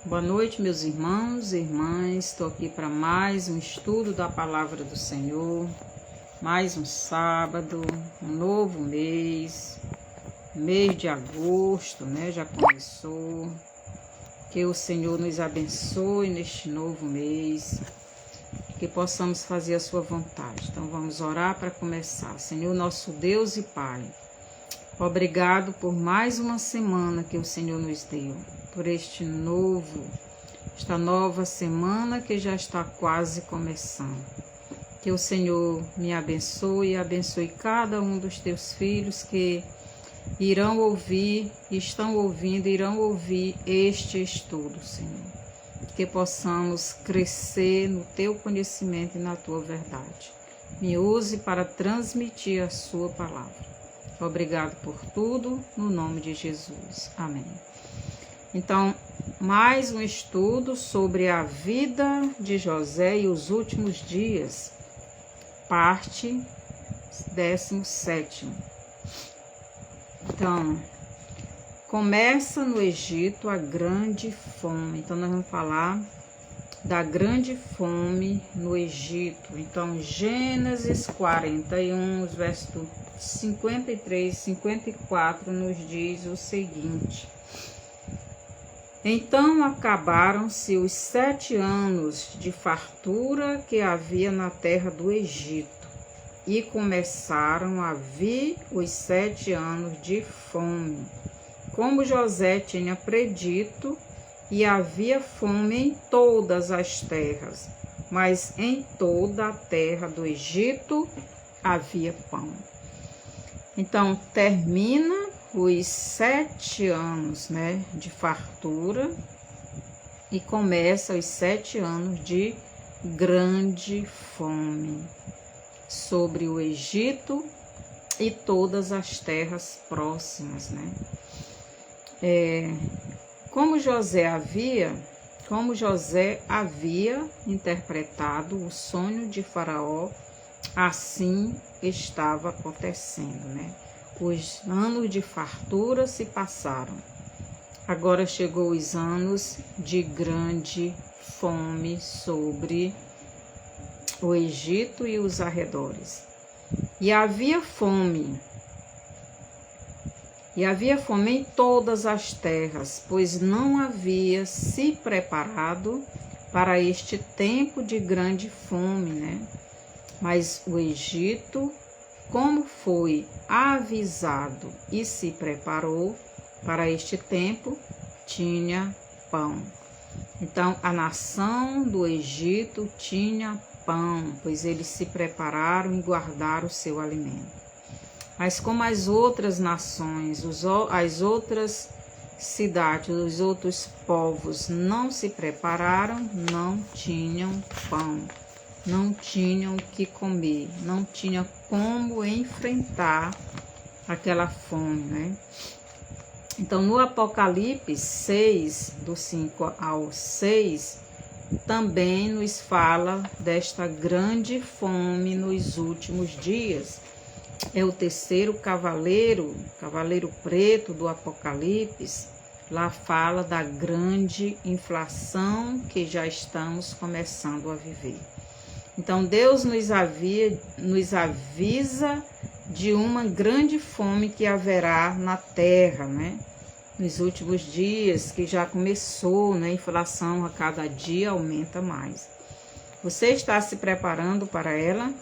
Boa noite, meus irmãos e irmãs. Estou aqui para mais um estudo da Palavra do Senhor. Mais um sábado, um novo mês de agosto, né? Já começou. Que o Senhor nos abençoe neste novo mês, que possamos fazer a sua vontade. Então vamos orar para começar. Senhor, nosso Deus e Pai, obrigado por mais uma semana que o Senhor nos deu, por esta nova semana que já está quase começando. Que o Senhor me abençoe e abençoe cada um dos teus filhos que irão ouvir este estudo, Senhor. Que possamos crescer no teu conhecimento e na tua verdade. Me use para transmitir a sua palavra. Obrigado por tudo, no nome de Jesus. Amém. Então, mais um estudo sobre a vida de José e os últimos dias, parte 17. Então, começa no Egito a grande fome. Então, nós vamos falar da grande fome no Egito. Então, Gênesis 41, verso 53 e 54 nos diz o seguinte: Então acabaram-se os 7 anos de fartura que havia na terra do Egito, e começaram a vir os 7 anos de fome, como José tinha predito, e havia fome em todas as terras, mas em toda a terra do Egito havia pão. Então, termina os 7 anos, né, de fartura e começa os 7 anos de grande fome sobre o Egito e todas as terras próximas, né? Como José havia interpretado o sonho de Faraó, assim estava acontecendo, né? Os anos de fartura se passaram. Agora chegou os anos de grande fome sobre o Egito e os arredores. E havia fome em todas as terras, pois não havia se preparado para este tempo de grande fome, né? Mas o Egito, como foi avisado e se preparou para este tempo, tinha pão. Então, a nação do Egito tinha pão, pois eles se prepararam e guardaram o seu alimento. Mas como as outras nações, as outras cidades, os outros povos não se prepararam, não tinham pão, não tinham o que comer, não tinha como enfrentar aquela fome, né? Então, no Apocalipse 6, do 5 ao 6, também nos fala desta grande fome nos últimos dias. É o terceiro cavaleiro preto do Apocalipse. Lá fala da grande inflação que já estamos começando a viver. Então, Deus nos avisa de uma grande fome que haverá na terra, né? Nos últimos dias, que já começou, né? A inflação a cada dia aumenta mais. Você está se preparando para ela?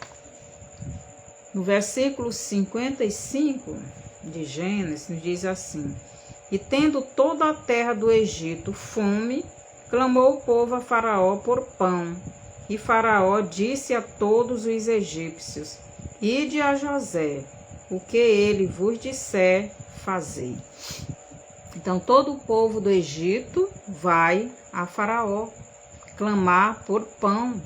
No versículo 55 de Gênesis, nos diz assim: E tendo toda a terra do Egito fome, clamou o povo a Faraó por pão. E Faraó disse a todos os egípcios: Ide a José, o que ele vos disser, fazei. Então, todo o povo do Egito vai a Faraó clamar por pão.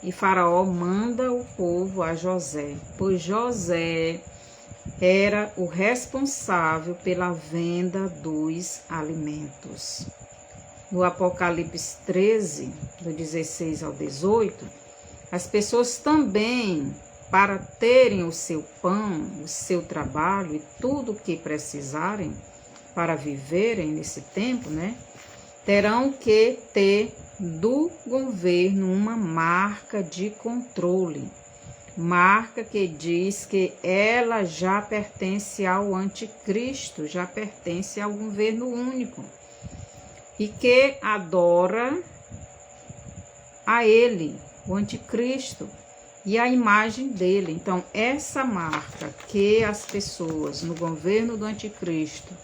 E Faraó manda o povo a José, pois José era o responsável pela venda dos alimentos. No Apocalipse 13, do 16 ao 18, as pessoas também, para terem o seu pão, o seu trabalho e tudo o que precisarem para viverem nesse tempo, né? terão que ter do governo uma marca de controle, marca que diz que ela já pertence ao anticristo, já pertence ao governo único e que adora a ele, o anticristo, e a imagem dele. Então, essa marca que as pessoas no governo do anticristo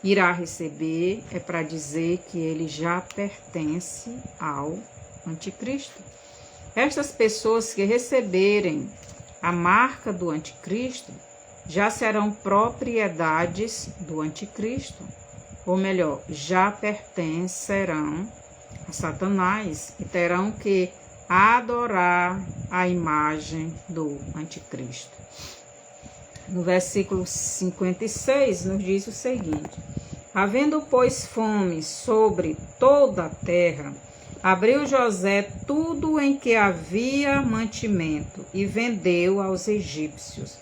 irá receber é para dizer que ele já pertence ao anticristo. Estas pessoas que receberem a marca do anticristo já serão propriedades do anticristo, ou melhor, já pertencerão a Satanás e terão que adorar a imagem do anticristo. No versículo 56 nos diz o seguinte: havendo, pois, fome sobre toda a terra, abriu José tudo em que havia mantimento e vendeu aos egípcios,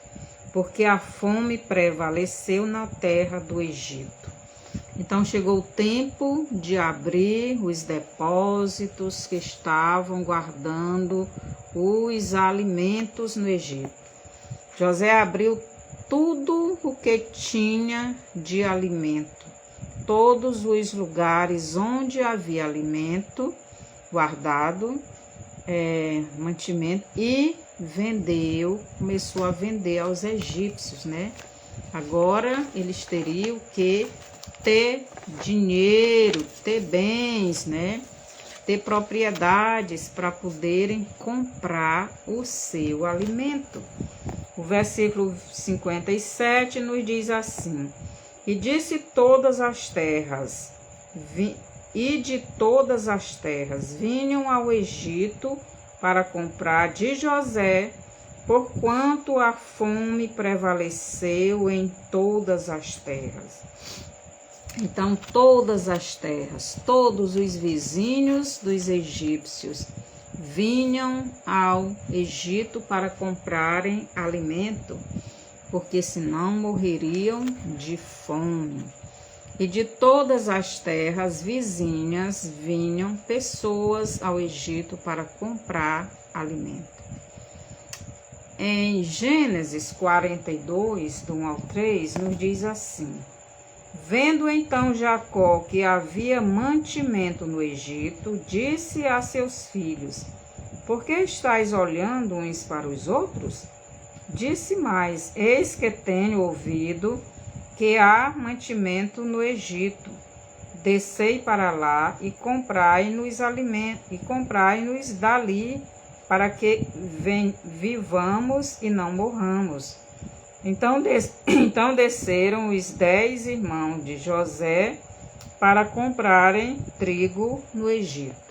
porque a fome prevaleceu na terra do Egito. Então chegou o tempo de abrir os depósitos que estavam guardando os alimentos no Egito. José abriu tudo o que tinha de alimento, todos os lugares onde havia alimento guardado, mantimento, e começou a vender aos egípcios, né? Agora eles teriam que ter dinheiro, ter bens, né? Ter propriedades para poderem comprar o seu alimento. O versículo 57 nos diz assim: e de todas as terras vinham ao Egito para comprar de José, porquanto a fome prevaleceu em todas as terras. Então, todas as terras, todos os vizinhos dos egípcios vinham ao Egito para comprarem alimento, porque senão morreriam de fome. E de todas as terras vizinhas vinham pessoas ao Egito para comprar alimento. Em Gênesis 42, do 1 ao 3, nos diz assim: vendo então Jacó que havia mantimento no Egito, disse a seus filhos: por que estáis olhando uns para os outros? Disse mais: eis que tenho ouvido que há mantimento no Egito. Descei para lá e comprai-nos alimentos, e comprai-nos dali, para que vivamos e não morramos. Então desceram os 10 irmãos de José para comprarem trigo no Egito.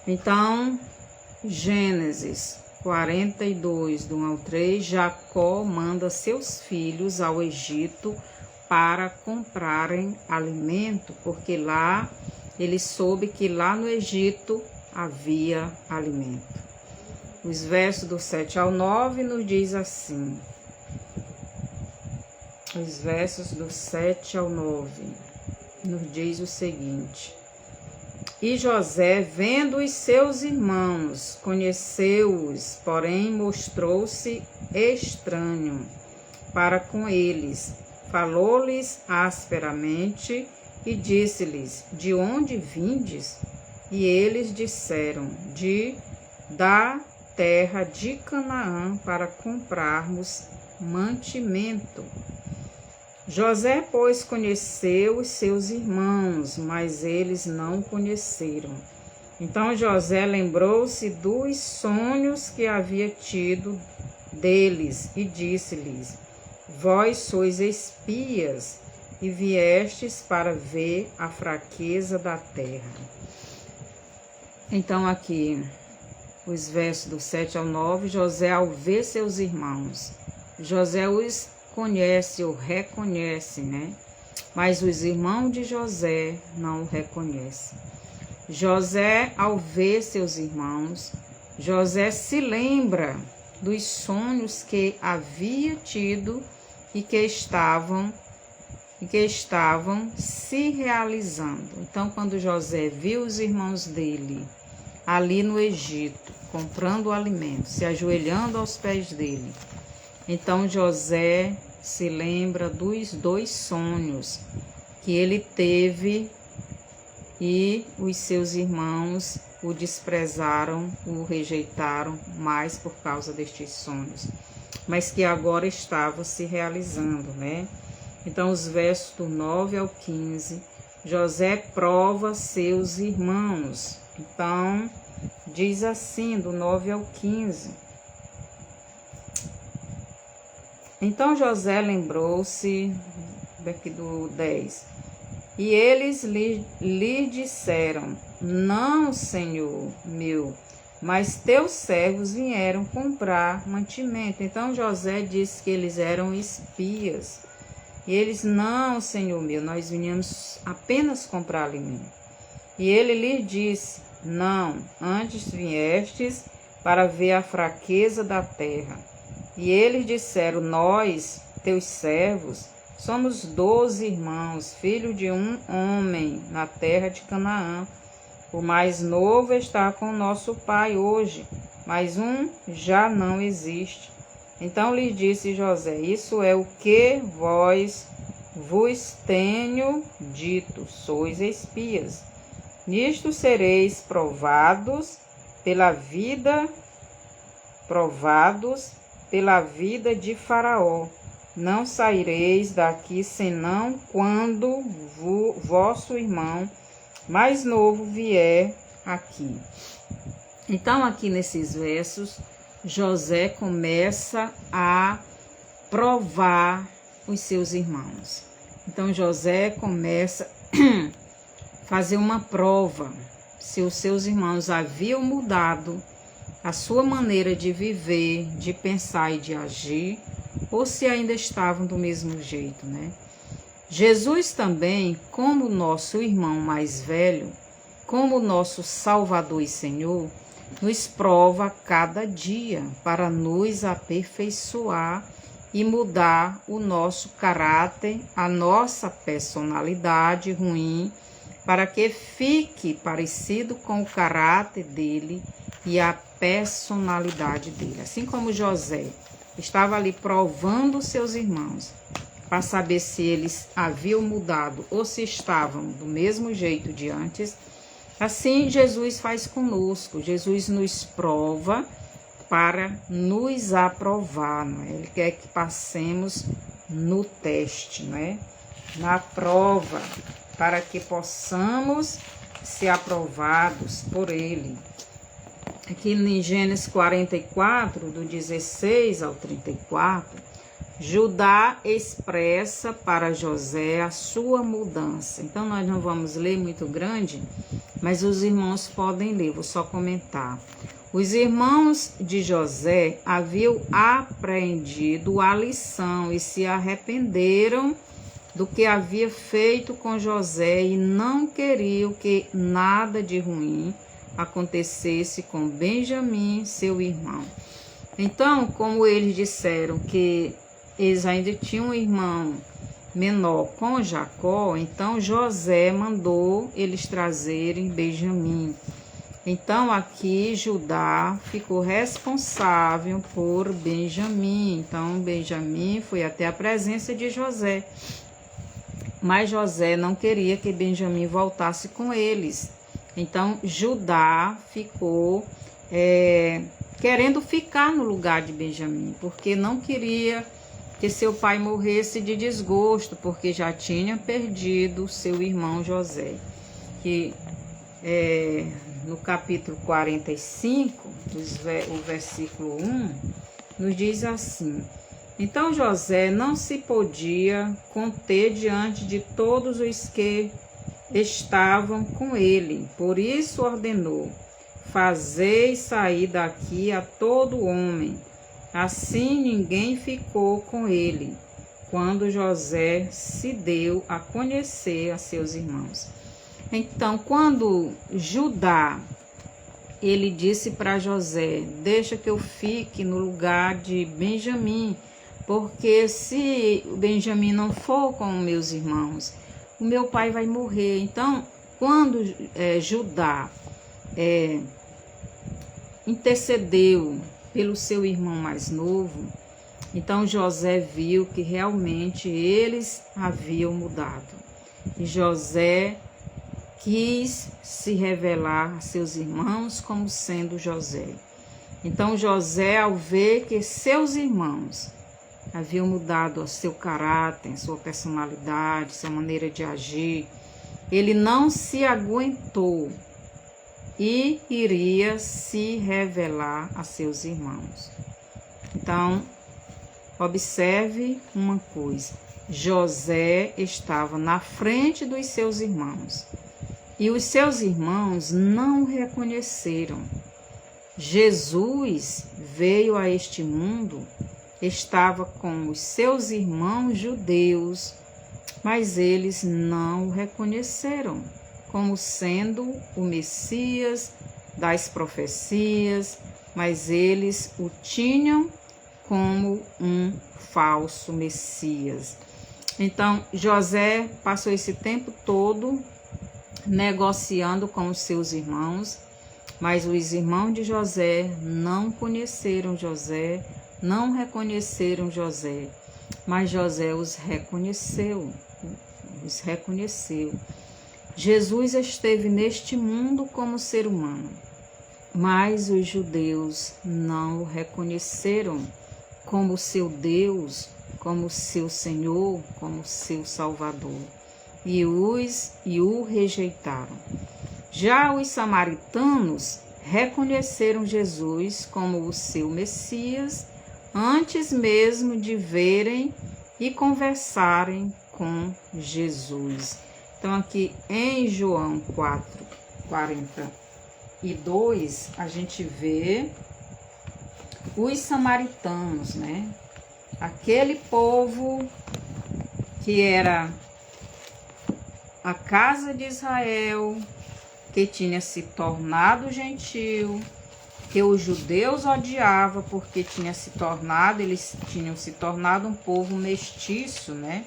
Então, Gênesis 42, do 1 ao 3, Jacó manda seus filhos ao Egito para comprarem alimento, porque lá ele soube que lá no Egito havia alimento. Os versos do 7 ao 9 nos diz assim. Os versos do 7 ao 9 nos diz o seguinte: e José, vendo os seus irmãos, conheceu-os, porém mostrou-se estranho para com eles. Falou-lhes asperamente e disse-lhes: de onde vindes? E eles disseram: da terra de Canaã, para comprarmos mantimento. José, pois, conheceu os seus irmãos, mas eles não conheceram. Então José lembrou-se dos sonhos que havia tido deles e disse-lhes: vós sois espias e viestes para ver a fraqueza da terra. Então aqui, os versos do 7 ao 9, José, ao ver seus irmãos, José os conhece ou reconhece, né? Mas os irmãos de José não o reconhecem. José, ao ver seus irmãos, José se lembra dos sonhos que havia tido e que estavam e que estavam se realizando. Então, quando José viu os irmãos dele ali no Egito, comprando o alimento, se ajoelhando aos pés dele, então José se lembra dos 2 sonhos que ele teve e os seus irmãos o desprezaram, o rejeitaram mais por causa destes sonhos, mas que agora estavam se realizando, né? Então, os versos do 9 ao 15, José prova seus irmãos. Então, diz assim, do 9 ao 15. Então José lembrou-se, daqui do 10, e eles lhe disseram: não, senhor meu, mas teus servos vieram comprar mantimento. Então José disse que eles eram espias. E eles: não, senhor meu, nós viemos apenas comprar alimento. E ele lhe disse: não, antes viestes para ver a fraqueza da terra. E eles disseram: nós, teus servos, somos 12 irmãos, filhos de um homem, na terra de Canaã. O mais novo está com nosso pai hoje, mas um já não existe. Então lhe disse José: isso é o que vos tenho dito, sois espias. Nisto sereis provados pela vida de Faraó. Não saireis daqui senão quando vosso irmão mais novo vier aqui. Então, aqui nesses versos, José começa a provar os seus irmãos. Então, José começa a fazer uma prova se os seus irmãos haviam mudado a sua maneira de viver, de pensar e de agir, ou se ainda estavam do mesmo jeito, né? Jesus também, como nosso irmão mais velho, como nosso Salvador e Senhor, nos prova cada dia para nos aperfeiçoar e mudar o nosso caráter, a nossa personalidade ruim, para que fique parecido com o caráter dele e a personalidade dele. Assim como José estava ali provando seus irmãos para saber se eles haviam mudado ou se estavam do mesmo jeito de antes, assim Jesus faz conosco. Jesus nos prova para nos aprovar, não é? Ele quer que passemos no teste, não é? Na prova, para que possamos ser aprovados por Ele. Aqui em Gênesis 44, do 16 ao 34, Judá expressa para José a sua mudança. Então, nós não vamos ler muito grande, mas os irmãos podem ler, vou só comentar. Os irmãos de José haviam aprendido a lição e se arrependeram do que havia feito com José e não queriam que nada de ruim acontecesse com Benjamim, seu irmão. Então, como eles disseram que eles ainda tinham um irmão menor com Jacó, então José mandou eles trazerem Benjamim. Então, aqui Judá ficou responsável por Benjamim. Então, Benjamim foi até a presença de José. Mas José não queria que Benjamim voltasse com eles. Então, Judá ficou querendo ficar no lugar de Benjamim, porque não queria que seu pai morresse de desgosto, porque já tinha perdido seu irmão José. Que no capítulo 45, o versículo 1, nos diz assim: então José não se podia conter diante de todos os que estavam com ele, por isso ordenou: fazei sair daqui a todo homem. Assim ninguém ficou com ele, quando José se deu a conhecer a seus irmãos. Então, quando Judá, ele disse para José: deixa que eu fique no lugar de Benjamim, porque se o Benjamim não for com meus irmãos, o meu pai vai morrer. Então, quando Judá intercedeu pelo seu irmão mais novo, então José viu que realmente eles haviam mudado. E José quis se revelar a seus irmãos como sendo José. Então José, ao ver que seus irmãos haviam mudado o seu caráter, sua personalidade, sua maneira de agir, ele não se aguentou e iria se revelar a seus irmãos. Então, observe uma coisa: José estava na frente dos seus irmãos e os seus irmãos não o reconheceram. Jesus veio a este mundo, estava com os seus irmãos judeus, mas eles não o reconheceram como sendo o Messias das profecias, mas eles o tinham como um falso Messias. Então, José passou esse tempo todo negociando com os seus irmãos, mas os irmãos de José não conheceram José, não reconheceram José, mas José os reconheceu. Jesus esteve neste mundo como ser humano, mas os judeus não o reconheceram como seu Deus, como seu Senhor, como seu Salvador, e o rejeitaram. Já os samaritanos reconheceram Jesus como o seu Messias antes mesmo de verem e conversarem com Jesus. Então aqui em João 4:42 a gente vê os samaritanos, né? Aquele povo que era a casa de Israel, que tinha se tornado gentil, que os judeus odiavam porque eles tinham se tornado um povo mestiço, né?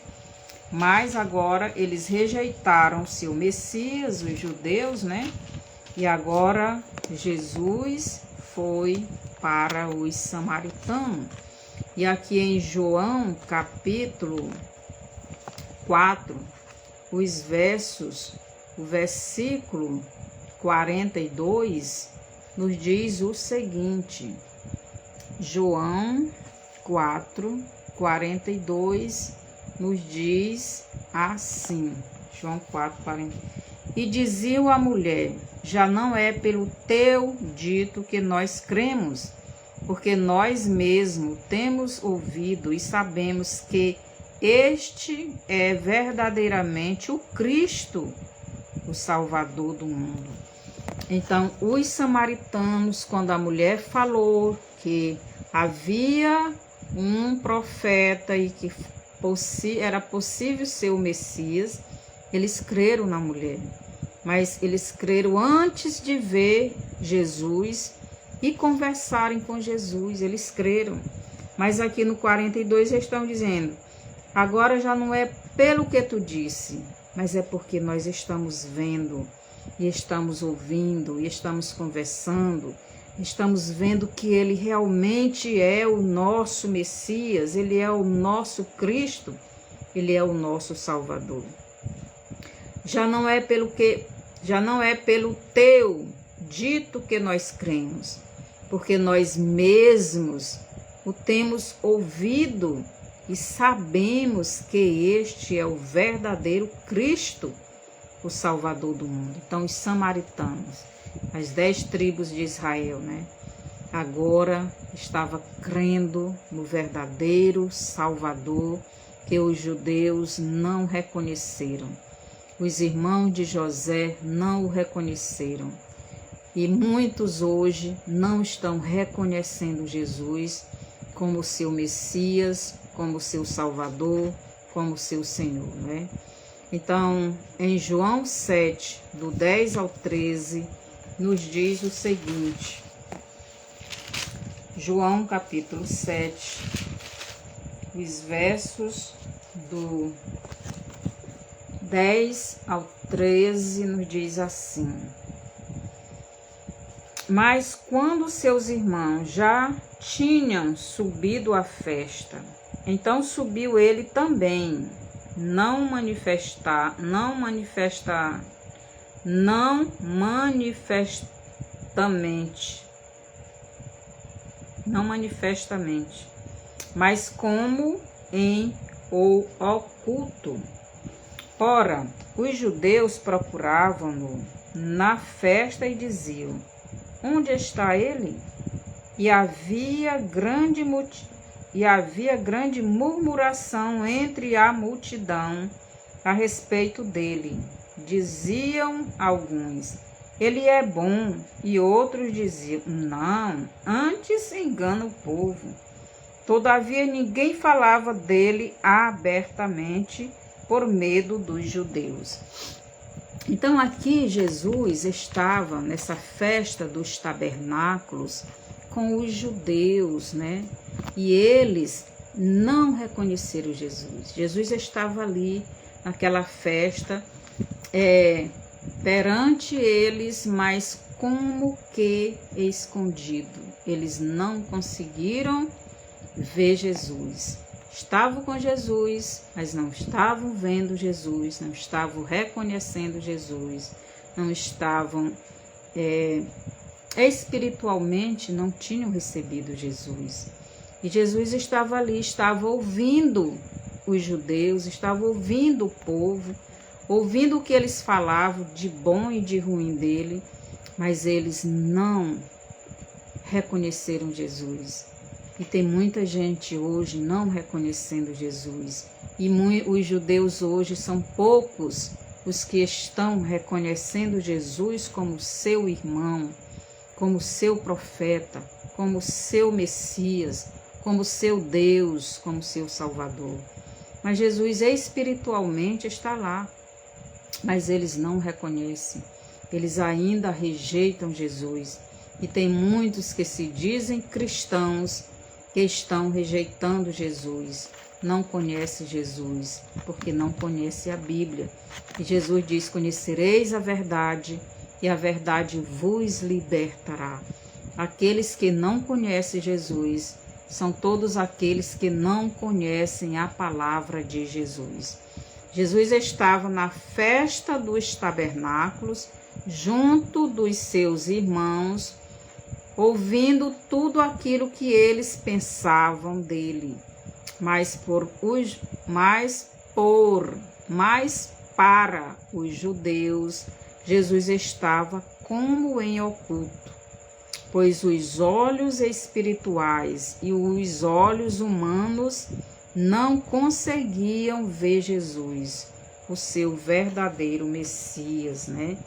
Mas agora eles rejeitaram o seu Messias, os judeus, né? E agora Jesus foi para os samaritanos. E aqui em João, capítulo 4, o versículo 42, nos diz o seguinte. João 4:42 nos diz assim. João 4:40. E dizia a mulher: já não é pelo teu dito que nós cremos, porque nós mesmos temos ouvido e sabemos que este é verdadeiramente o Cristo, o Salvador do mundo. Então, os samaritanos, quando a mulher falou que havia um profeta e que era possível ser o Messias, eles creram na mulher. Mas eles creram antes de ver Jesus e conversarem com Jesus. Eles creram. Mas aqui no 42 eles estão dizendo: agora já não é pelo que tu disse, mas é porque nós estamos vendo, e estamos ouvindo, e estamos conversando, estamos vendo que ele realmente é o nosso Messias, ele é o nosso Cristo, ele é o nosso Salvador. Já não é pelo teu dito que nós cremos, porque nós mesmos o temos ouvido e sabemos que este é o verdadeiro Cristo, o Salvador do mundo. Então, os samaritanos, as 10 tribos de Israel, né? Agora estava crendo no verdadeiro Salvador que os judeus não reconheceram. Os irmãos de José não o reconheceram. E muitos hoje não estão reconhecendo Jesus como seu Messias, como seu Salvador, como seu Senhor, né? Então, em João 7, do 10 ao 13, nos diz o seguinte. João capítulo 7, os versos do 10 ao 13 nos diz assim: Mas quando seus irmãos já tinham subido à festa, então subiu ele também, não manifestamente, mas como em o oculto. Ora, os judeus procuravam-no na festa e diziam: Onde está ele? E havia grande murmuração entre a multidão a respeito dele. Diziam alguns: Ele é bom, e outros diziam: Não, antes engana o povo. Todavia ninguém falava dele abertamente por medo dos judeus. Então aqui Jesus estava nessa festa dos tabernáculos com os judeus, né? E eles não reconheceram Jesus. Jesus estava ali naquela festa perante eles, mas como que escondido. Eles não conseguiram ver Jesus. Estavam com Jesus, mas não estavam vendo Jesus, não estavam reconhecendo Jesus, não estavam espiritualmente, não tinham recebido Jesus. E Jesus estava ali, estava ouvindo os judeus, estava ouvindo o povo, ouvindo o que eles falavam de bom e de ruim dele, mas eles não reconheceram Jesus. E tem muita gente hoje não reconhecendo Jesus. E os judeus hoje são poucos os que estão reconhecendo Jesus como seu irmão, como seu profeta, como seu Messias, como seu Deus, como seu Salvador. Mas Jesus espiritualmente está lá, mas eles não reconhecem. Eles ainda rejeitam Jesus. E tem muitos que se dizem cristãos que estão rejeitando Jesus, não conhecem Jesus, porque não conhecem a Bíblia. E Jesus diz: Conhecereis a verdade, e a verdade vos libertará. Aqueles que não conhecem Jesus são todos aqueles que não conhecem a palavra de Jesus. Jesus estava na festa dos tabernáculos, junto dos seus irmãos, ouvindo tudo aquilo que eles pensavam dele, mas para os judeus, Jesus estava como em oculto, pois os olhos espirituais e os olhos humanos não conseguiam ver Jesus, o seu verdadeiro Messias, né?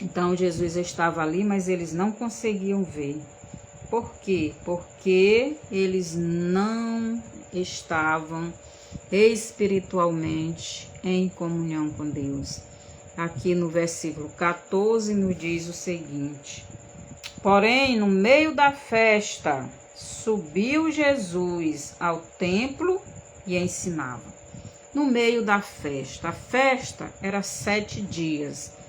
Então Jesus estava ali, mas eles não conseguiam ver. Por quê? Porque eles não estavam espiritualmente em comunhão com Deus. Aqui no versículo 14 nos diz o seguinte: Porém, no meio da festa, subiu Jesus ao templo e ensinava. No meio da festa. A festa era 7 dias.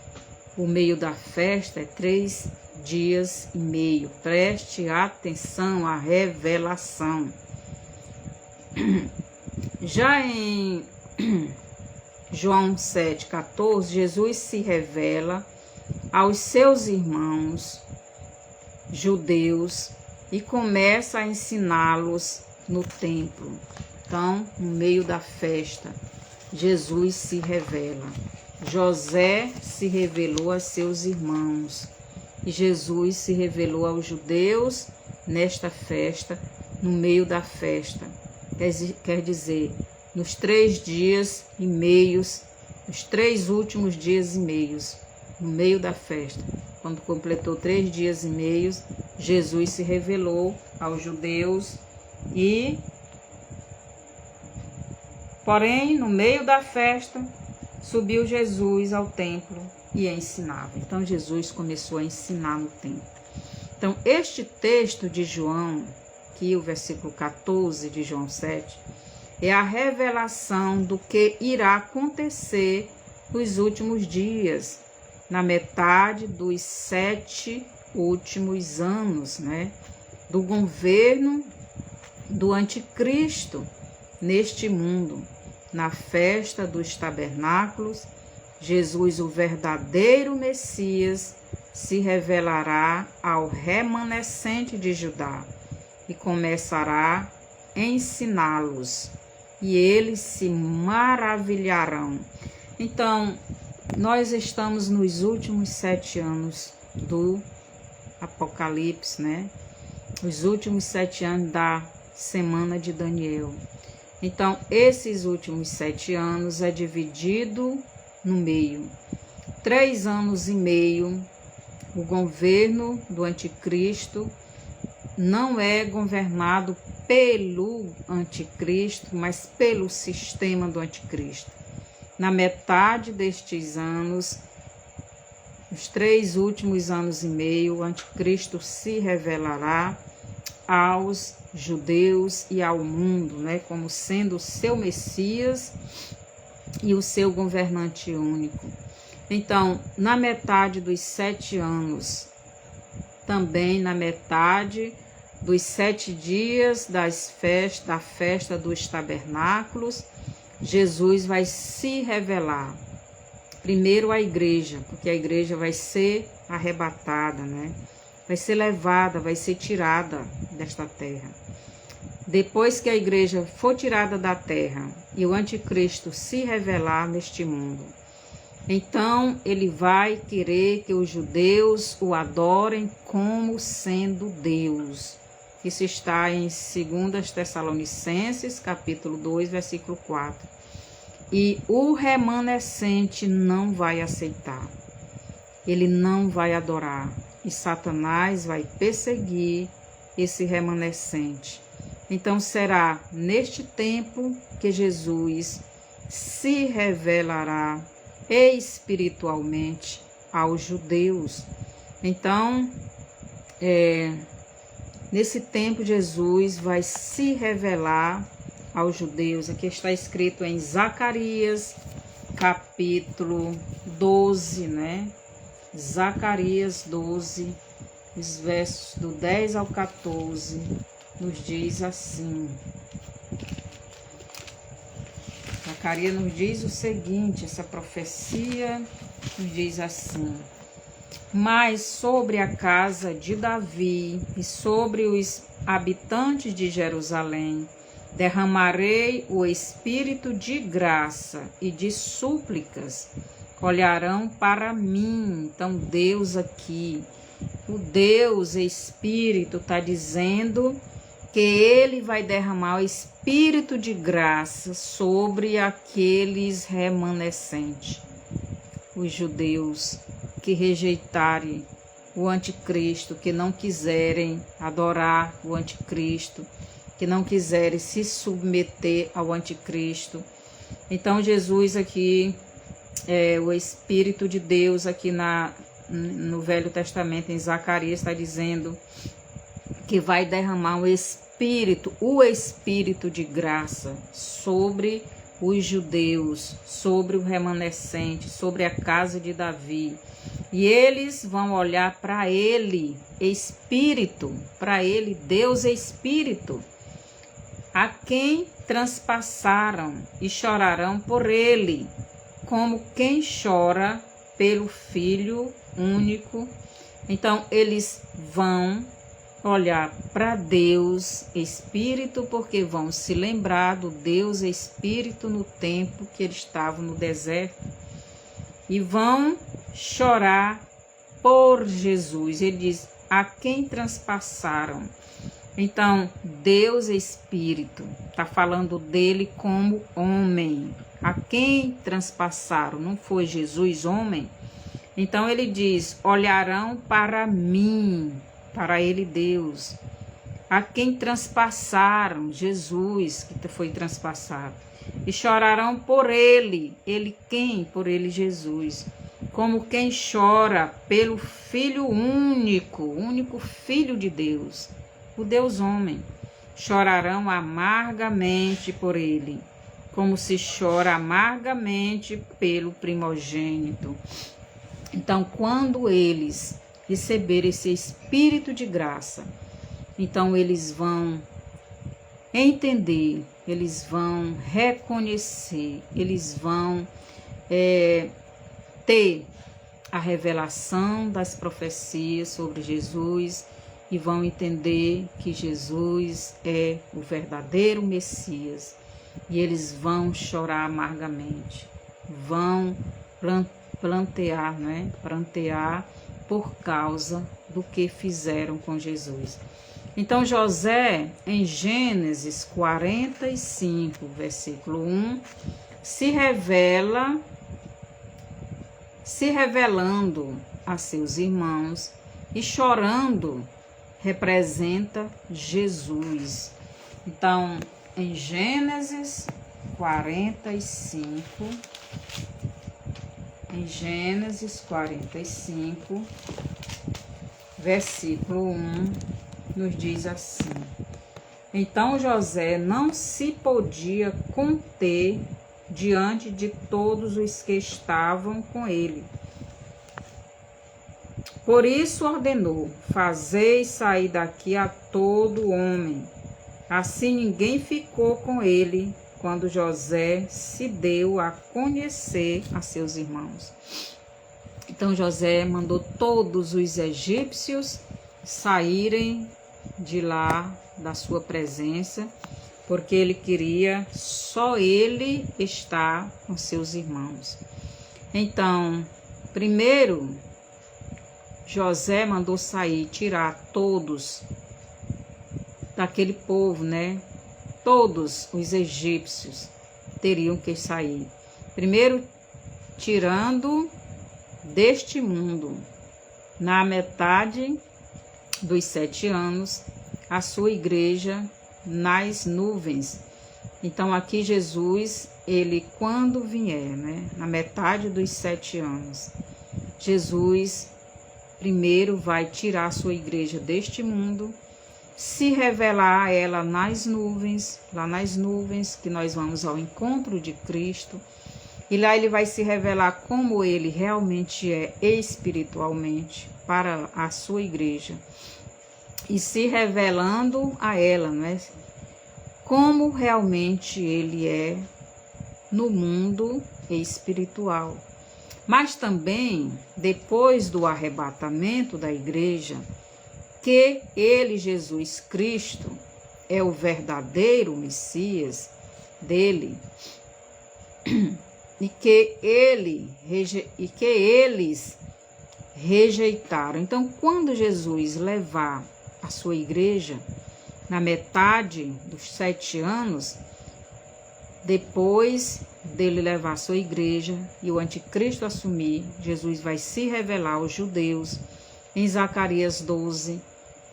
O meio da festa é 3 dias e meio. Preste atenção à revelação. Já em João 7,14, Jesus se revela aos seus irmãos judeus e começa a ensiná-los no templo. Então, no meio da festa, Jesus se revela. José se revelou a seus irmãos e Jesus se revelou aos judeus nesta festa, no meio da festa. Quer dizer, nos 3 dias e meios, os 3 últimos dias e meios, no meio da festa. Quando completou 3 dias e meios, Jesus se revelou aos judeus e, porém, no meio da festa, subiu Jesus ao templo e ensinava. Então, Jesus começou a ensinar no templo. Então, este texto de João, aqui o versículo 14 de João 7, é a revelação do que irá acontecer nos últimos dias, na metade dos 7 últimos anos, né, do governo do anticristo neste mundo. Na festa dos tabernáculos, Jesus, o verdadeiro Messias, se revelará ao remanescente de Judá e começará a ensiná-los, e eles se maravilharão. Então, nós estamos nos últimos 7 anos do Apocalipse, né? Os últimos 7 anos da semana de Daniel. Então, esses últimos 7 anos é dividido no meio. 3 anos e meio, o governo do anticristo não é governado pelo anticristo, mas pelo sistema do anticristo. Na metade destes anos, os 3 últimos anos e meio, o anticristo se revelará aos judeus e ao mundo, né, como sendo o seu Messias e o seu governante único. Então, na metade dos 7 anos, também na metade dos 7 dias da festa dos tabernáculos, Jesus vai se revelar. Primeiro a igreja, porque a igreja vai ser arrebatada, né? Vai ser levada, vai ser tirada desta terra. Depois que a igreja for tirada da terra e o anticristo se revelar neste mundo, então ele vai querer que os judeus o adorem como sendo Deus. Isso está em 2 Tessalonicenses, capítulo 2, versículo 4. E o remanescente não vai aceitar. Ele não vai adorar. E Satanás vai perseguir esse remanescente. Então será neste tempo que Jesus se revelará espiritualmente aos judeus. Então, nesse tempo Jesus vai se revelar aos judeus. Aqui está escrito em Zacarias, capítulo 12, né? Zacarias 12, os versos do 10 ao 14, nos diz assim. Zacarias nos diz o seguinte, essa profecia nos diz assim: mas sobre a casa de Davi e sobre os habitantes de Jerusalém derramarei o espírito de graça e de súplicas. Olharão para mim. Então Deus aqui, o Deus Espírito, está dizendo que Ele vai derramar o espírito de graça sobre aqueles remanescentes, os judeus que rejeitarem o anticristo, que não quiserem adorar o anticristo, que não quiserem se submeter ao anticristo. Então Jesus aqui, o Espírito de Deus aqui no Velho Testamento, em Zacarias, está dizendo que vai derramar o Espírito de graça sobre os judeus, sobre o remanescente, sobre a casa de Davi. E eles vão olhar para Ele, Espírito, para Ele, Deus é Espírito, a quem transpassaram e chorarão por Ele, como quem chora pelo Filho único. Então, eles vão olhar para Deus Espírito, porque vão se lembrar do Deus Espírito no tempo que eles estavam no deserto, e vão chorar por Jesus. Ele diz, a quem transpassaram. Então, Deus Espírito está falando dele como homem. A quem transpassaram? Não foi Jesus homem? Então ele diz, olharão para mim, para ele Deus. A quem transpassaram? Jesus, que foi transpassado. E chorarão por ele. Ele quem? Por ele Jesus. Como quem chora pelo Filho único, único Filho de Deus, o Deus homem. chorarão amargamente por ele, como se chora amargamente pelo primogênito. Então, quando eles receberem esse espírito de graça, então eles vão entender, eles vão reconhecer, eles vão ter a revelação das profecias sobre Jesus e vão entender que Jesus é o verdadeiro Messias. E eles vão chorar amargamente, vão plantear por causa do que fizeram com Jesus. Então José, em Gênesis 45, versículo 1, se revelando a seus irmãos e chorando, representa Jesus. Então, em Gênesis 45, versículo 1, nos diz assim: então José não se podia conter diante de todos os que estavam com ele. Por isso ordenou: fazei sair daqui a todo homem. Assim ninguém ficou com ele quando José se deu a conhecer a seus irmãos. Então José mandou todos os egípcios saírem de lá, da sua presença, porque ele queria só ele estar com seus irmãos. Então, primeiro, José mandou sair, tirar todos daquele povo, Todos os egípcios teriam que sair. Primeiro, tirando deste mundo, na metade dos 7 anos, a sua igreja nas nuvens. Então aqui Jesus, ele quando vier, na metade dos 7 anos, Jesus primeiro vai tirar a sua igreja deste mundo, se revelar a ela nas nuvens, lá nas nuvens, que nós vamos ao encontro de Cristo, e lá ele vai se revelar como ele realmente é espiritualmente para a sua igreja, e se revelando a ela, como realmente ele é no mundo espiritual. Mas também, depois do arrebatamento da igreja, que ele, Jesus Cristo, é o verdadeiro Messias dele, e que eles rejeitaram. Então, quando Jesus levar a sua igreja na metade dos 7 anos, depois dele levar a sua igreja e o anticristo assumir, Jesus vai se revelar aos judeus. Em Zacarias 12,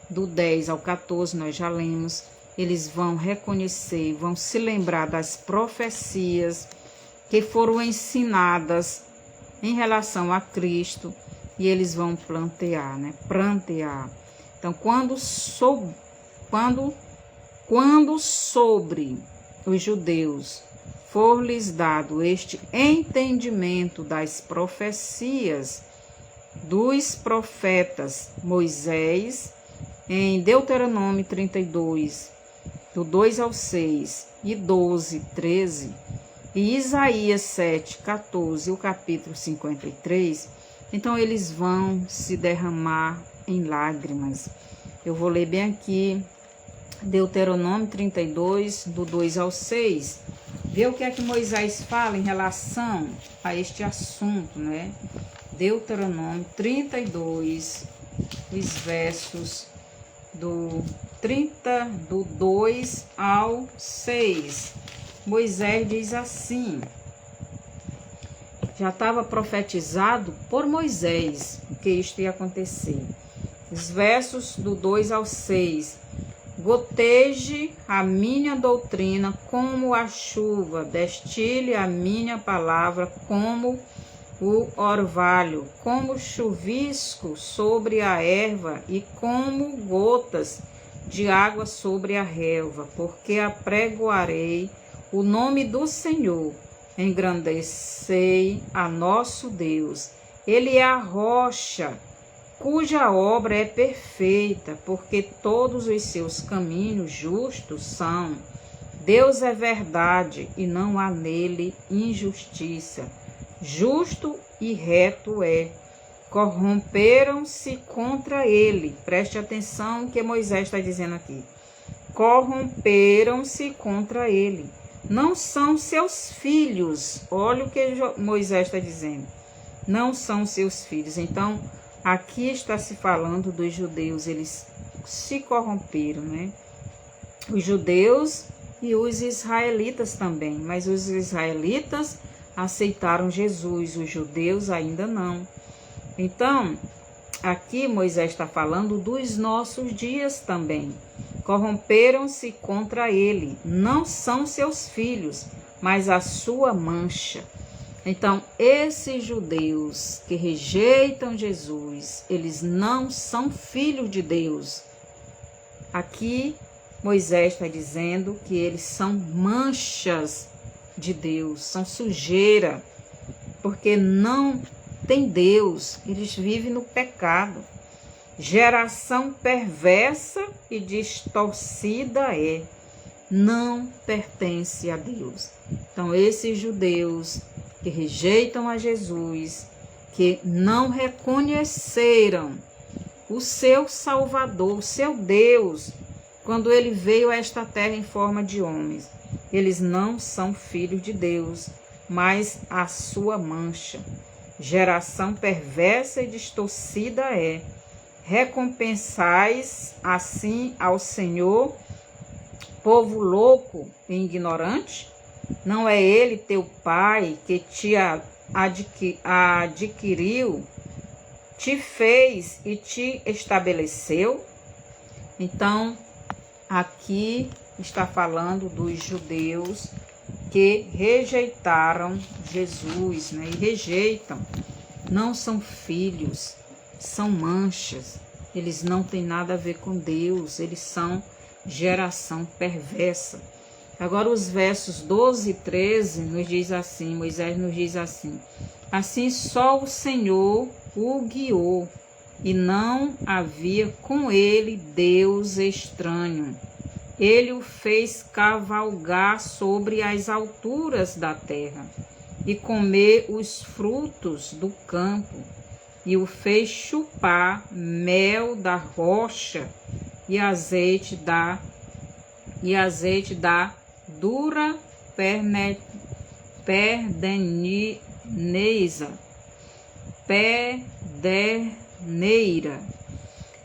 do 10 ao 14, nós já lemos, eles vão reconhecer, vão se lembrar das profecias que foram ensinadas em relação a Cristo, e eles vão prantear. Então, quando sobre os judeus for lhes dado este entendimento das profecias dos profetas Moisés, em Deuteronômio 32, do 2 ao 6, e 12, 13, e Isaías 7, 14, o capítulo 53, então eles vão se derramar em lágrimas. Eu vou ler bem aqui, Deuteronômio 32, do 2 ao 6, ver o que é que Moisés fala em relação a este assunto, Deuteronômio 32, os versos do 2 ao 6. Moisés diz assim: já estava profetizado por Moisés que isto ia acontecer. Os versos do 2 ao 6. Goteje a minha doutrina como a chuva, destile a minha palavra como o orvalho, como chuvisco sobre a erva e como gotas de água sobre a relva, porque apregoarei o nome do Senhor, engrandecei a nosso Deus. Ele é a rocha, cuja obra é perfeita, porque todos os seus caminhos justos são. Deus é verdade e não há nele injustiça. Justo e reto é. Corromperam-se contra ele. Preste atenção o que Moisés está dizendo aqui. Corromperam-se contra ele. Não são seus filhos. Olha o que Moisés está dizendo. Não são seus filhos. Então, aqui está se falando dos judeus. Eles se corromperam, né? Os judeus e os israelitas também. Mas os israelitas aceitaram Jesus. Os judeus ainda não. Então, aqui Moisés está falando dos nossos dias também. Corromperam-se contra ele. Não são seus filhos, mas a sua mancha. Então, esses judeus que rejeitam Jesus, eles não são filhos de Deus. Aqui, Moisés está dizendo que eles são manchas de Deus, são sujeira, porque não tem Deus, eles vivem no pecado. Geração perversa e distorcida é, não pertence a Deus. Então, esses judeus que rejeitam a Jesus, que não reconheceram o seu Salvador, o seu Deus, quando ele veio a esta terra em forma de homens, eles não são filhos de Deus, mas a sua mancha. Geração perversa e distorcida é. Recompensais assim ao Senhor, povo louco e ignorante? Não é ele teu pai que te adquiriu, te fez e te estabeleceu? Então, aqui está falando dos judeus que rejeitaram Jesus, né? E rejeitam, não são filhos, são manchas, eles não têm nada a ver com Deus, eles são geração perversa. Agora os versos 12 e 13 nos diz assim, Moisés nos diz assim: assim só o Senhor o guiou, e não havia com ele Deus estranho. Ele o fez cavalgar sobre as alturas da terra e comer os frutos do campo, e o fez chupar mel da rocha e azeite da dura pederneira.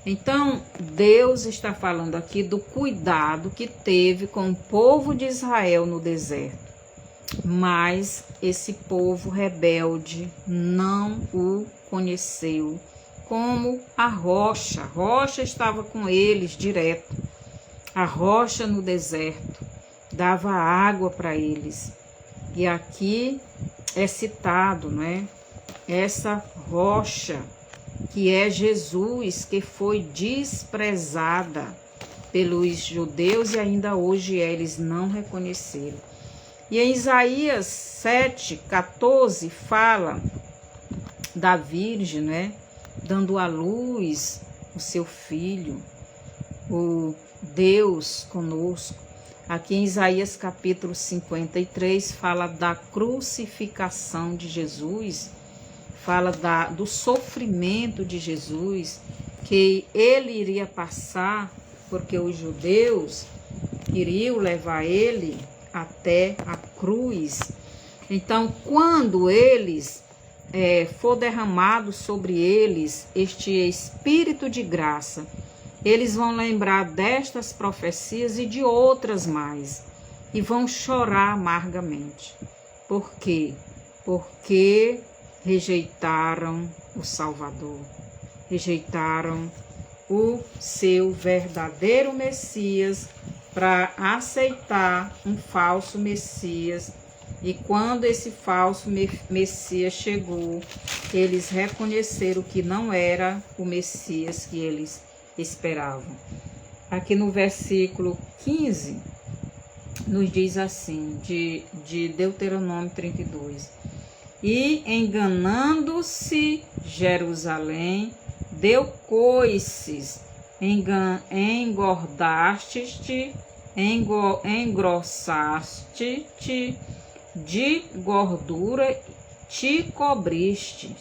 Então, Deus está falando aqui do cuidado que teve com o povo de Israel no deserto. Mas esse povo rebelde não o conheceu como a rocha. A rocha estava com eles direto. A rocha no deserto dava água para eles. E aqui é citado, né? Essa rocha que é Jesus, que foi desprezada pelos judeus e ainda hoje eles não reconheceram. E em Isaías 7:14 fala da Virgem, né, dando à luz o seu filho, o Deus conosco. Aqui em Isaías capítulo 53 fala da crucificação de Jesus, fala do sofrimento de Jesus, que ele iria passar, porque os judeus queriam levar ele até a cruz. Então, quando for derramado sobre eles este Espírito de graça, eles vão lembrar destas profecias e de outras mais, e vão chorar amargamente. Por quê? Porque rejeitaram o Salvador, rejeitaram o seu verdadeiro Messias para aceitar um falso Messias. E quando esse falso Messias chegou, eles reconheceram que não era o Messias que eles esperavam. aqui no versículo 15, nos diz assim, de Deuteronômio 32. E enganando-se Jerusalém, deu coices, engordaste-te, engrossaste-te, de gordura te cobriste,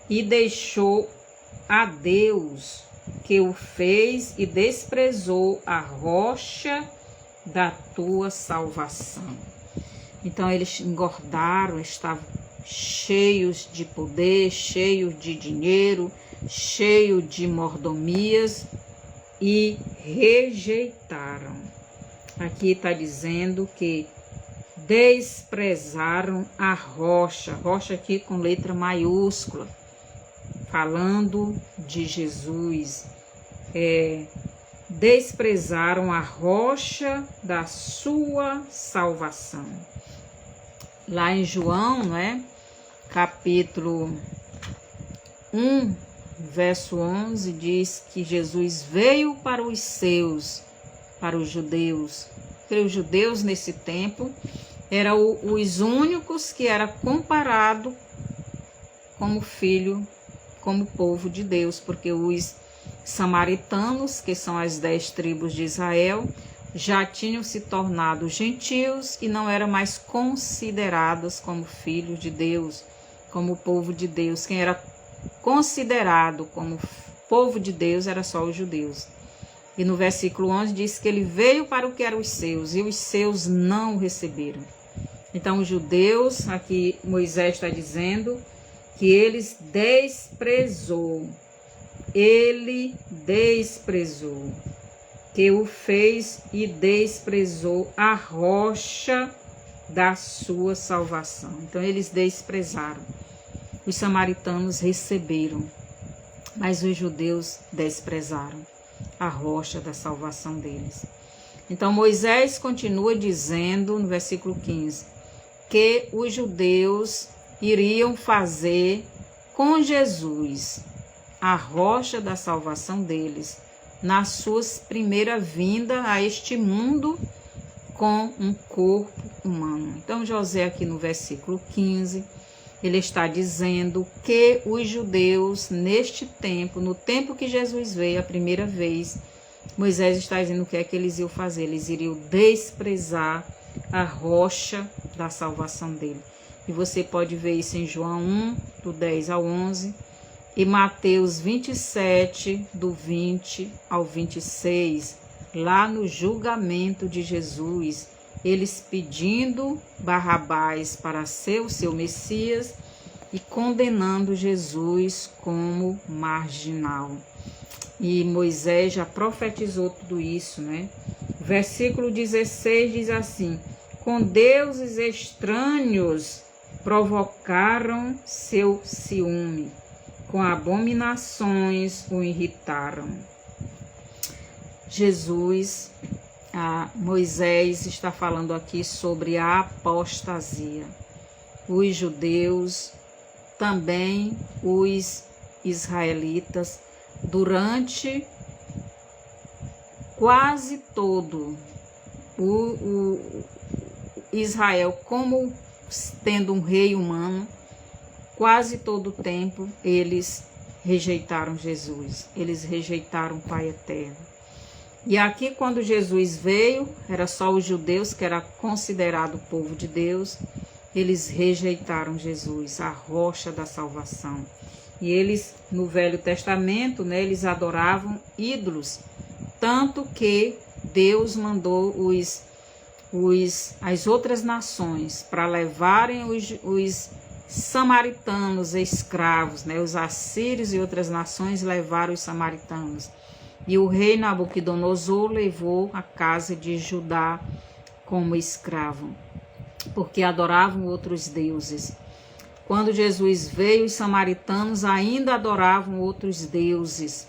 e deixou a Deus que o fez e desprezou a rocha da tua salvação. Então eles engordaram, estavam cheios de poder, cheios de dinheiro, cheios de mordomias e rejeitaram. Aqui está dizendo que desprezaram a rocha aqui com letra maiúscula, falando de Jesus. Desprezaram a rocha da sua salvação. Lá em João, capítulo 1, verso 11, diz que Jesus veio para os seus, para os judeus. Porque os judeus nesse tempo eram os únicos que era comparado como filho, como povo de Deus, porque os samaritanos, que são as 10 tribos de Israel, já tinham se tornado gentios e não eram mais considerados como filhos de Deus, como povo de Deus. Quem era considerado como povo de Deus era só os judeus. E no versículo 11 diz que ele veio para o que eram os seus, e os seus não o receberam. Então os judeus, aqui Moisés está dizendo que eles desprezou. Ele desprezou, que o fez e desprezou a rocha da sua salvação. Então eles desprezaram. Os samaritanos receberam, mas os judeus desprezaram a rocha da salvação deles. Então Moisés continua dizendo no versículo 15 que os judeus iriam fazer com Jesus a rocha da salvação deles na sua primeira vinda a este mundo com um corpo humano. Então José aqui no versículo 15, ele está dizendo que os judeus neste tempo, no tempo que Jesus veio a primeira vez, Moisés está dizendo o que é que eles iam fazer. Eles iriam desprezar a rocha da salvação dele. E você pode ver isso em João 1, do 10 ao 11, e Mateus 27, do 20 ao 26, lá no julgamento de Jesus, eles pedindo Barrabás para ser o seu Messias e condenando Jesus como marginal. E Moisés já profetizou tudo isso, Versículo 16 diz assim: com deuses estranhos provocaram seu ciúme, com abominações o irritaram. Moisés está falando aqui sobre a apostasia. Os judeus, também os israelitas, durante quase todo o Israel, como tendo um rei humano, quase todo o tempo eles rejeitaram Jesus, eles rejeitaram o Pai Eterno. E aqui quando Jesus veio, era só os judeus que era considerado o povo de Deus, eles rejeitaram Jesus, a rocha da salvação. E eles, no Velho Testamento, eles adoravam ídolos, tanto que Deus mandou as outras nações para levarem os samaritanos escravos, os assírios e outras nações levaram os samaritanos. E o rei Nabucodonosor levou a casa de Judá como escravo, porque adoravam outros deuses. Quando Jesus veio, os samaritanos ainda adoravam outros deuses,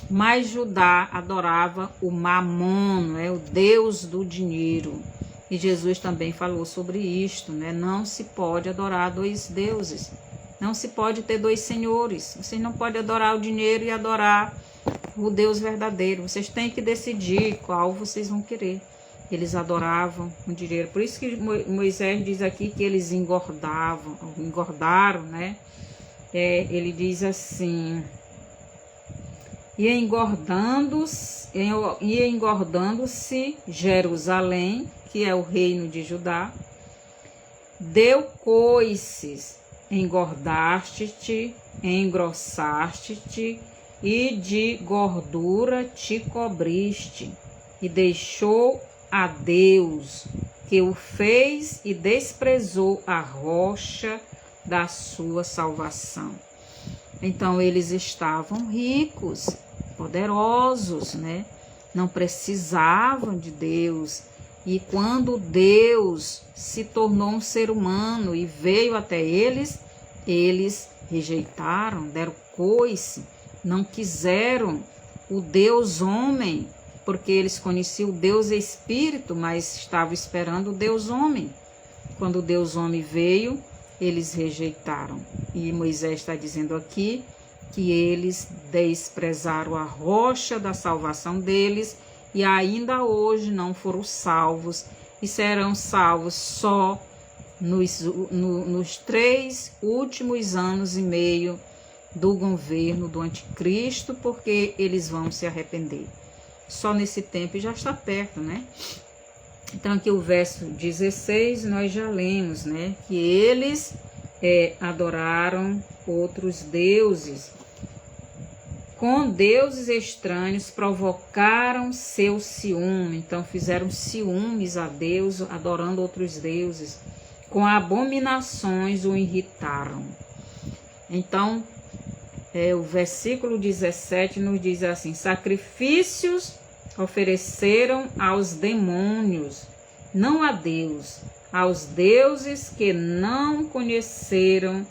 mas Judá adorava o Mamon, o deus do dinheiro. E Jesus também falou sobre isto, Não se pode adorar dois deuses, não se pode ter dois senhores. Vocês não podem adorar o dinheiro e adorar o Deus verdadeiro. Vocês têm que decidir qual vocês vão querer. Eles adoravam o dinheiro. Por isso que Moisés diz aqui que eles engordaram, né? Ele diz assim: e engordando-se Jerusalém, que é o reino de Judá, deu coices, engordaste-te, engrossaste-te, e de gordura te cobriste, e deixou a Deus, que o fez, e desprezou a rocha da sua salvação. Então eles estavam ricos, poderosos, né? Não precisavam de Deus. E quando Deus se tornou um ser humano e veio até eles, eles rejeitaram, deram coice, não quiseram o Deus homem, porque eles conheciam o Deus Espírito, mas estavam esperando o Deus homem. Quando o Deus homem veio, eles rejeitaram. E Moisés está dizendo aqui que eles desprezaram a rocha da salvação deles e ainda hoje não foram salvos e serão salvos só nos 3 últimos anos e meio do governo do anticristo, porque eles vão se arrepender. Só nesse tempo, já está perto, né? Então aqui o verso 16 nós já lemos, né? Que eles adoraram outros deuses. Com deuses estranhos provocaram seu ciúme. Então fizeram ciúmes a Deus, adorando outros deuses. Com abominações o irritaram. Então o versículo 17 nos diz assim: sacrifícios ofereceram aos demônios, não a Deus, aos deuses que não conheceram,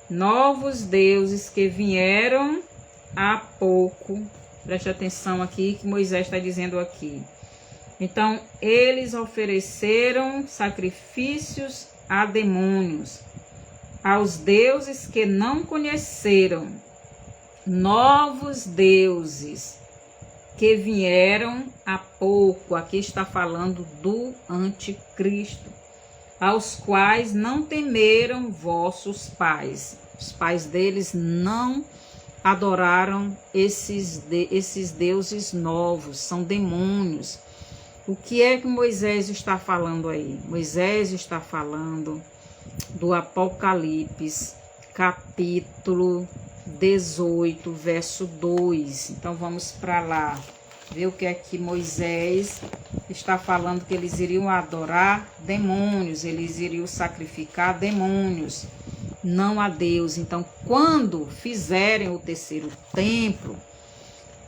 novos deuses que vieram há pouco. Preste atenção aqui que Moisés está dizendo aqui. Então, eles ofereceram sacrifícios a demônios, aos deuses que não conheceram, novos deuses que vieram há pouco. Aqui está falando do anticristo, aos quais não temeram vossos pais. Os pais deles não adoraram esses deuses novos, são demônios. O que é que Moisés está falando aí? Moisés está falando do Apocalipse, capítulo 18, verso 2. Então vamos para lá, ver o que é que Moisés está falando, que eles iriam adorar demônios, eles iriam sacrificar demônios, não a Deus. Então, quando fizerem o terceiro templo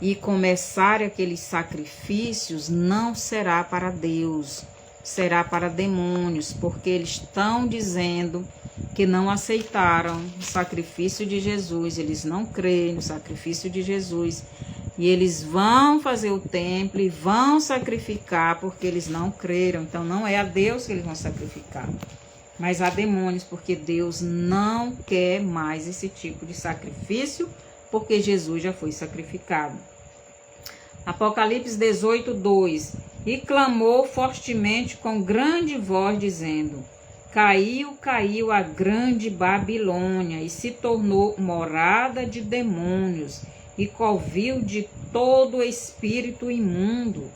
e começarem aqueles sacrifícios, não será para Deus, será para demônios, porque eles estão dizendo que não aceitaram o sacrifício de Jesus, eles não creem no sacrifício de Jesus, e eles vão fazer o templo e vão sacrificar porque eles não creram. Então não é a Deus que eles vão sacrificar, mas a demônios, porque Deus não quer mais esse tipo de sacrifício, porque Jesus já foi sacrificado. Apocalipse 18, 2. E clamou fortemente com grande voz, dizendo: caiu, caiu a grande Babilônia, e se tornou morada de demônios, e covil de todo espírito imundo,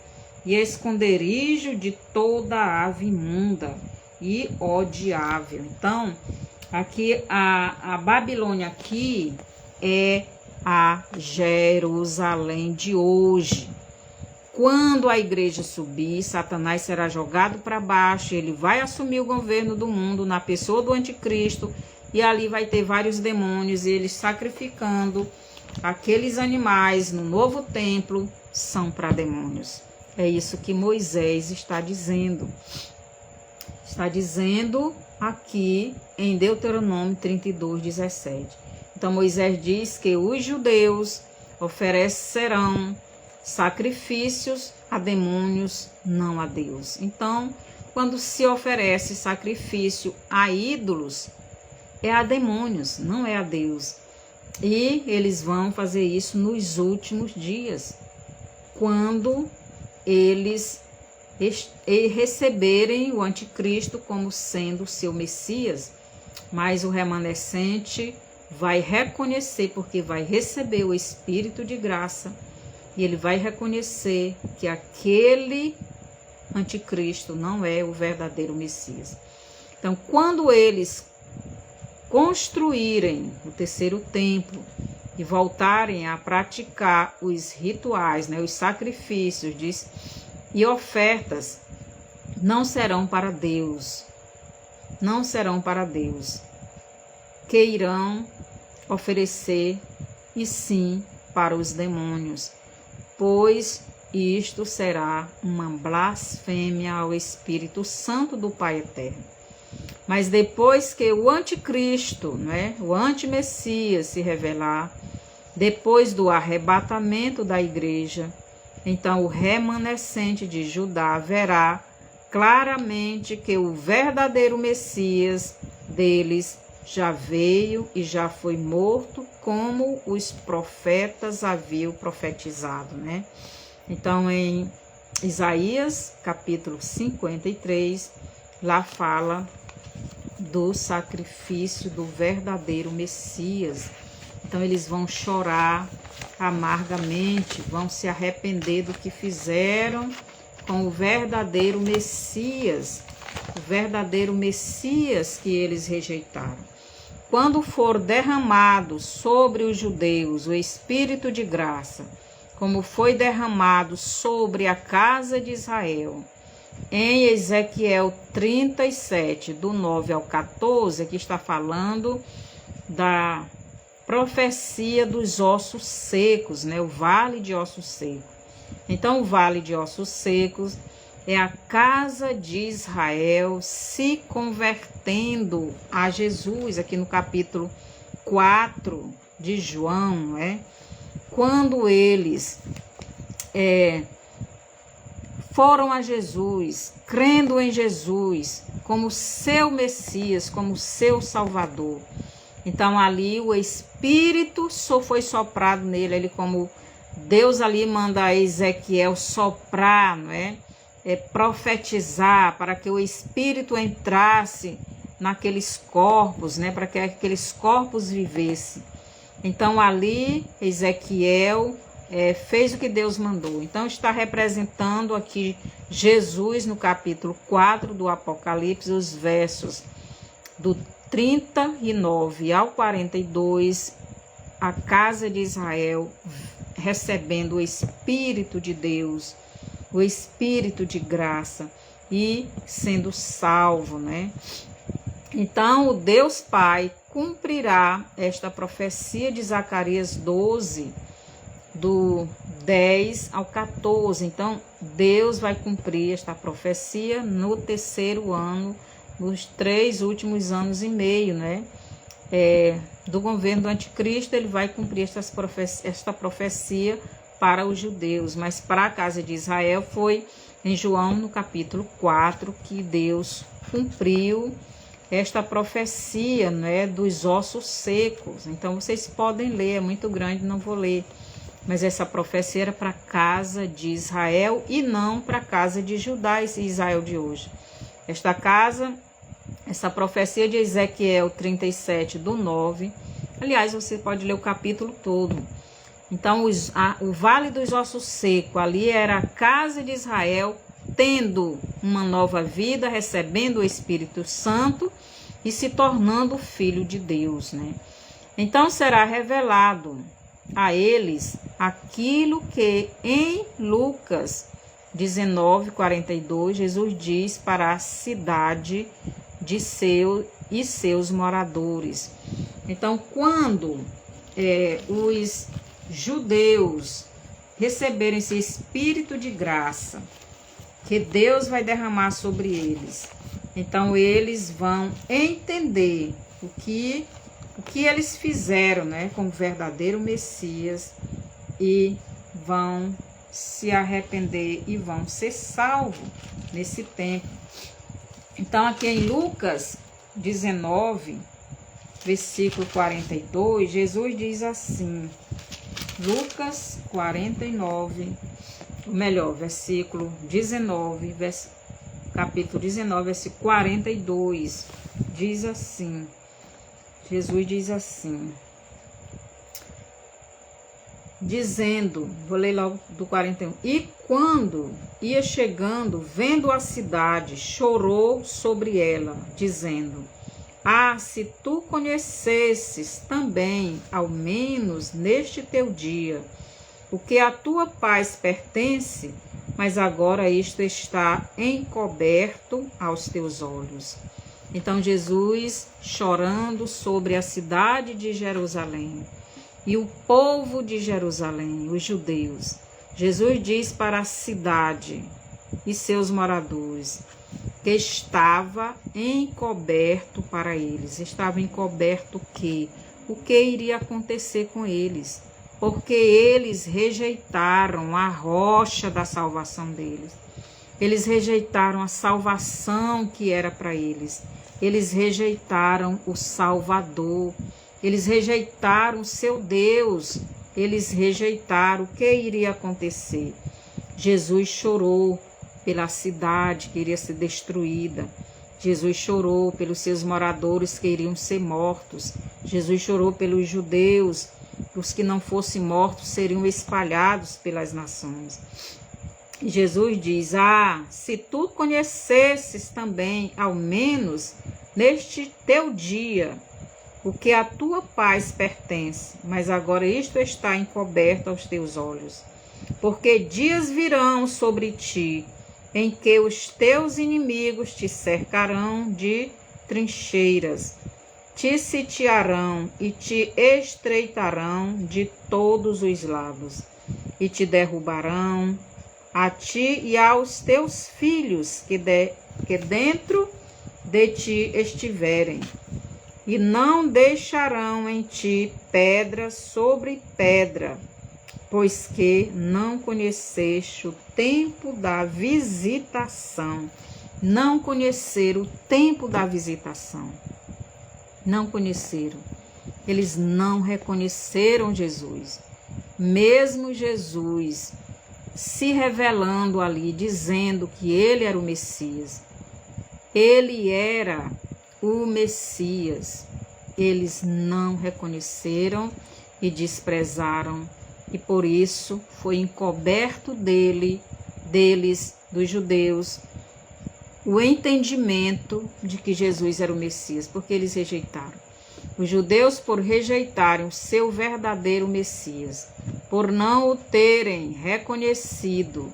e esconderijo de toda ave imunda e odiável. Então, aqui a Babilônia aqui é a Jerusalém de hoje. Quando a igreja subir, Satanás será jogado para baixo, ele vai assumir o governo do mundo na pessoa do anticristo, e ali vai ter vários demônios, e eles sacrificando aqueles animais no novo templo são para demônios. É isso que Moisés está dizendo. Está dizendo aqui em Deuteronômio 32, 17. Então Moisés diz que os judeus oferecerão sacrifícios a demônios, não a Deus. Então, quando se oferece sacrifício a ídolos, é a demônios, não é a Deus. E eles vão fazer isso nos últimos dias, quando eles receberem o anticristo como sendo seu Messias. Mas o remanescente vai reconhecer, porque vai receber o Espírito de graça, e ele vai reconhecer que aquele anticristo não é o verdadeiro Messias. Então, quando eles construírem o terceiro templo e voltarem a praticar os rituais, né, os sacrifícios e ofertas, não serão para Deus, que irão oferecer, e sim para os demônios, pois isto será uma blasfêmia ao Espírito Santo do Pai Eterno. Mas depois que o anticristo, né, o antimessias se revelar, depois do arrebatamento da igreja, então o remanescente de Judá verá claramente que o verdadeiro Messias deles já veio e já foi morto, como os profetas haviam profetizado, né? Então, em Isaías, capítulo 53, lá fala do sacrifício do verdadeiro Messias. Então, eles vão chorar amargamente, vão se arrepender do que fizeram com o verdadeiro Messias que eles rejeitaram. Quando for derramado sobre os judeus o Espírito de graça, como foi derramado sobre a casa de Israel, em Ezequiel 37, do 9 ao 14, aqui está falando da profecia dos ossos secos, né? O vale de ossos secos. Então, o vale de ossos secos é a casa de Israel se convertendo a Jesus, aqui no capítulo 4 de João, né? Quando eles foram a Jesus, crendo em Jesus como seu Messias, como seu Salvador. Então ali o Espírito foi soprado nele, ele, como Deus ali manda a Ezequiel soprar, não é? Profetizar, para que o Espírito entrasse naqueles corpos, né? Para que aqueles corpos vivessem. Então ali Ezequiel fez o que Deus mandou. Então está representando aqui Jesus no capítulo 4 do Apocalipse, os versos do 39 ao 42, a casa de Israel recebendo o Espírito de Deus, o Espírito de graça e sendo salvo, né? Então o Deus Pai cumprirá esta profecia de Zacarias 12, do 10 ao 14. Então Deus vai cumprir esta profecia no terceiro ano, nos 3 últimos anos e meio, né? Do governo do anticristo. Ele vai cumprir esta profecia para os judeus, mas para a casa de Israel foi em João, no capítulo 4, que Deus cumpriu esta profecia, né, dos ossos secos. Então vocês podem ler, é muito grande, não vou ler, mas essa profecia era para a casa de Israel e não para a casa de Judá e Israel de hoje. Essa profecia de Ezequiel 37, do 9, aliás, você pode ler o capítulo todo. Então, o Vale dos Ossos Secos, ali era a casa de Israel, tendo uma nova vida, recebendo o Espírito Santo e se tornando filho de Deus, né? Então, será revelado a eles aquilo que em Lucas 19, 42, Jesus diz para a cidade de seus moradores. Então, quando os judeus receberem esse Espírito de graça que Deus vai derramar sobre eles, então eles vão entender o que eles fizeram, né, com o verdadeiro Messias, e vão se arrepender e vão ser salvos nesse tempo. Então aqui em Lucas 19, versículo 42, Jesus diz assim, Lucas 49, ou melhor, versículo 19, capítulo 19, versículo 42, diz assim, Jesus diz assim, dizendo, vou ler logo do 41, e quando ia chegando, vendo a cidade, chorou sobre ela, dizendo, se tu conhecesses também, ao menos neste teu dia, o que a tua paz pertence, mas agora isto está encoberto aos teus olhos. Então Jesus, chorando sobre a cidade de Jerusalém, e o povo de Jerusalém, os judeus, Jesus diz para a cidade e seus moradores que estava encoberto para eles. Estava encoberto o quê? O que iria acontecer com eles? Porque eles rejeitaram a rocha da salvação deles. Eles rejeitaram a salvação que era para eles. Eles rejeitaram o Salvador. Eles rejeitaram o seu Deus, eles rejeitaram o que iria acontecer. Jesus chorou pela cidade que iria ser destruída. Jesus chorou pelos seus moradores que iriam ser mortos. Jesus chorou pelos judeus, os que não fossem mortos seriam espalhados pelas nações. E Jesus diz, se tu conhecesses também, ao menos neste teu dia, o que a tua paz pertence, mas agora isto está encoberto aos teus olhos. Porque dias virão sobre ti, em que os teus inimigos te cercarão de trincheiras, te sitiarão e te estreitarão de todos os lados, e te derrubarão, a ti e aos teus filhos que dentro de ti estiverem. E não deixarão em ti pedra sobre pedra, pois que não conheceste o tempo da visitação. Não conheceram o tempo da visitação. Não conheceram. Eles não reconheceram Jesus. Mesmo Jesus se revelando ali, dizendo que ele era o Messias. Ele era o Messias, eles não reconheceram e desprezaram, e por isso foi encoberto deles, dos judeus, o entendimento de que Jesus era o Messias, porque eles rejeitaram. Os judeus, por rejeitarem o seu verdadeiro Messias, por não o terem reconhecido,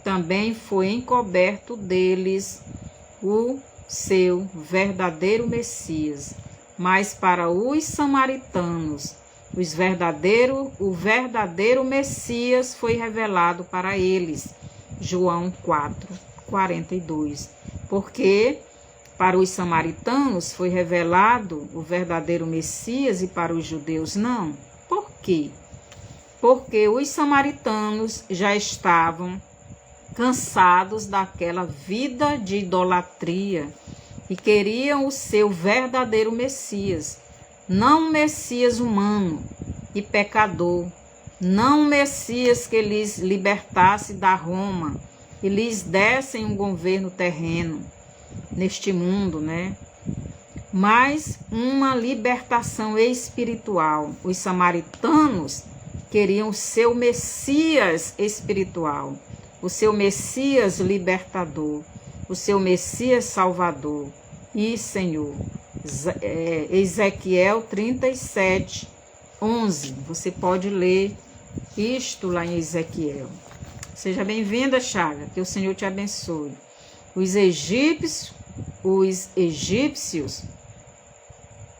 também foi encoberto deles o seu verdadeiro Messias. Mas para os samaritanos, o verdadeiro Messias foi revelado para eles. João 4:42. Porque para os samaritanos foi revelado o verdadeiro Messias e para os judeus não. Por quê? Porque os samaritanos já estavam cansados daquela vida de idolatria e queriam o seu verdadeiro Messias, não um Messias humano e pecador, não um Messias que lhes libertasse da Roma e lhes desse um governo terreno neste mundo, né? Mas uma libertação espiritual. Os samaritanos queriam o seu Messias espiritual, o seu Messias libertador, o seu Messias salvador e Senhor. Ezequiel 37:11. Você pode ler isto lá em Ezequiel. Seja bem-vinda, Chaga, que o Senhor te abençoe. Os egípcios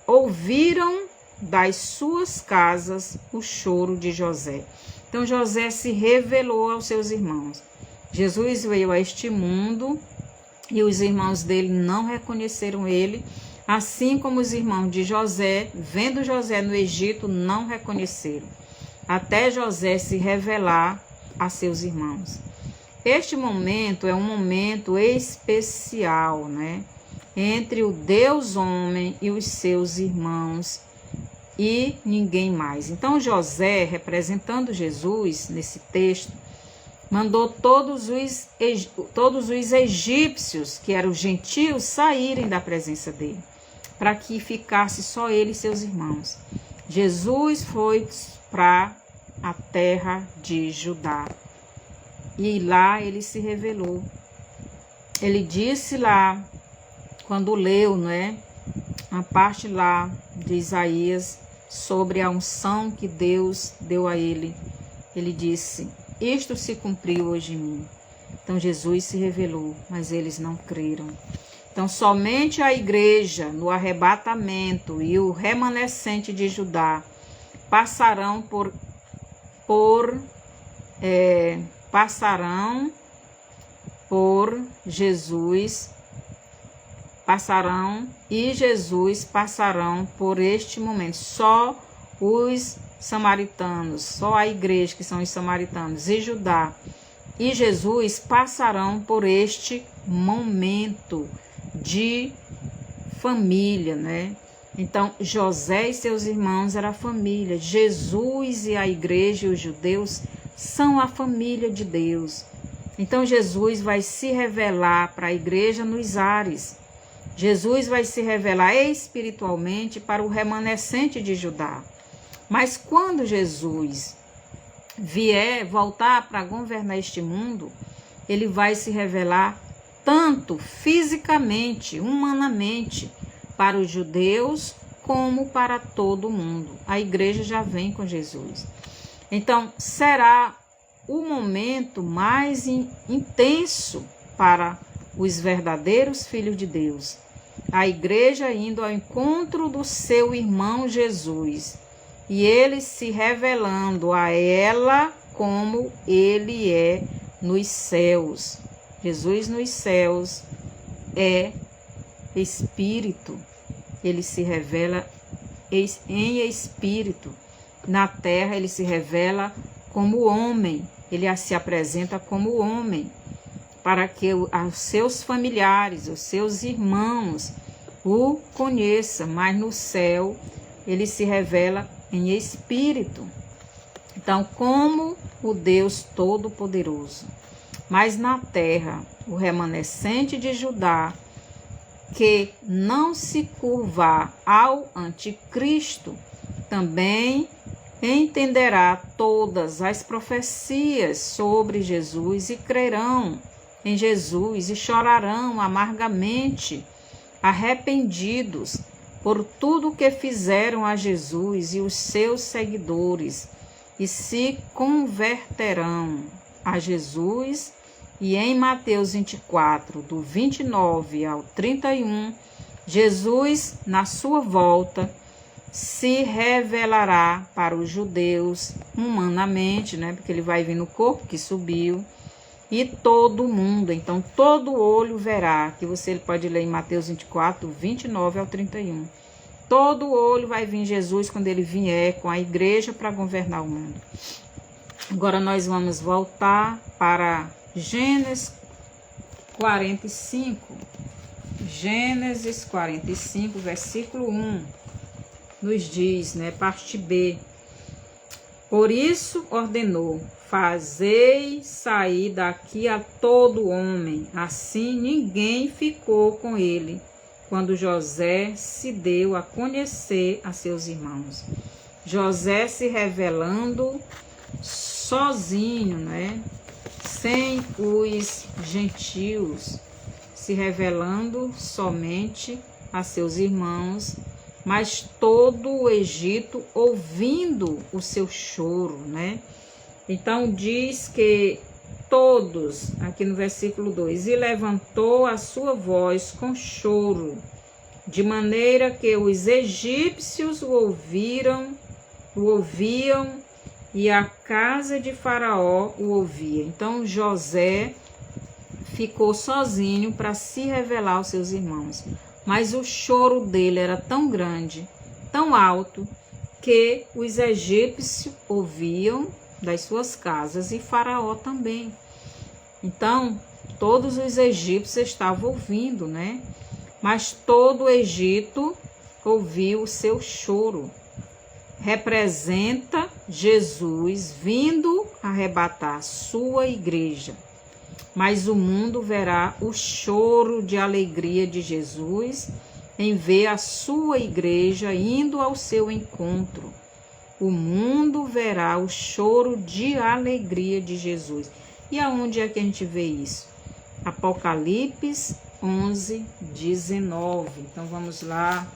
ouviram das suas casas o choro de José. Então José se revelou aos seus irmãos. Jesus veio a este mundo e os irmãos dele não reconheceram ele, assim como os irmãos de José, vendo José no Egito, não reconheceram, até José se revelar a seus irmãos. Este momento é um momento especial, né? entre o Deus homem e os seus irmãos e ninguém mais. Então José, representando Jesus nesse texto, mandou todos os egípcios, que eram os gentios, saírem da presença dele, para que ficasse só ele e seus irmãos. Jesus foi para a terra de Judá e lá ele se revelou. Ele disse lá, quando leu, a parte lá de Isaías sobre a unção que Deus deu a ele, ele disse: isto se cumpriu hoje em mim. Então Jesus se revelou, mas eles não creram. Então somente a igreja no arrebatamento e o remanescente de Judá passarão por Jesus, passarão por este momento. Só os samaritanos, só a igreja, que são os samaritanos, e Judá e Jesus passarão por este momento de família, Então, José e seus irmãos eram a família. Jesus e a igreja e os judeus são a família de Deus. Então, Jesus vai se revelar para a igreja nos ares. Jesus vai se revelar espiritualmente para o remanescente de Judá. Mas quando Jesus voltar para governar este mundo, ele vai se revelar tanto fisicamente, humanamente, para os judeus como para todo mundo. A igreja já vem com Jesus. Então, será o momento mais intenso para os verdadeiros filhos de Deus. A igreja indo ao encontro do seu irmão Jesus. E ele se revelando a ela como ele é nos céus. Jesus nos céus é espírito. Ele se revela em espírito. Na terra ele se revela como homem. Ele se apresenta como homem, para que os seus familiares, os seus irmãos o conheçam. Mas no céu ele se revela em espírito. Então, como o Deus Todo-Poderoso. Mas na terra, o remanescente de Judá, que não se curvar ao anticristo, também entenderá todas as profecias sobre Jesus e crerão em Jesus e chorarão amargamente, arrependidos por tudo que fizeram a Jesus e os seus seguidores, e se converterão a Jesus. E em Mateus 24, do 29 ao 31, Jesus, na sua volta, se revelará para os judeus humanamente, porque ele vai vir no corpo que subiu, e todo mundo, então todo olho verá, que você pode ler em Mateus 24, do 29 ao 31. Todo olho vai vir Jesus quando ele vier com a igreja para governar o mundo. Agora nós vamos voltar para Gênesis 45. Gênesis 45, versículo 1, nos diz, parte B. Por isso ordenou: fazei sair daqui a todo homem. Assim ninguém ficou com ele, quando José se deu a conhecer a seus irmãos. José se revelando sozinho, sem os gentios, se revelando somente a seus irmãos, mas todo o Egito ouvindo o seu choro, Então diz que todos, aqui no versículo 2, e levantou a sua voz com choro, de maneira que os egípcios o ouviam, e a casa de Faraó o ouvia. Então José ficou sozinho para se revelar aos seus irmãos. Mas o choro dele era tão grande, tão alto, que os egípcios ouviam das suas casas e Faraó também. Então, todos os egípcios estavam ouvindo, mas todo o Egito ouviu o seu choro. Representa Jesus vindo arrebatar sua igreja. Mas o mundo verá o choro de alegria de Jesus em ver a sua igreja indo ao seu encontro. O mundo verá o choro de alegria de Jesus. E aonde é que a gente vê isso? Apocalipse 11, 19. Então vamos lá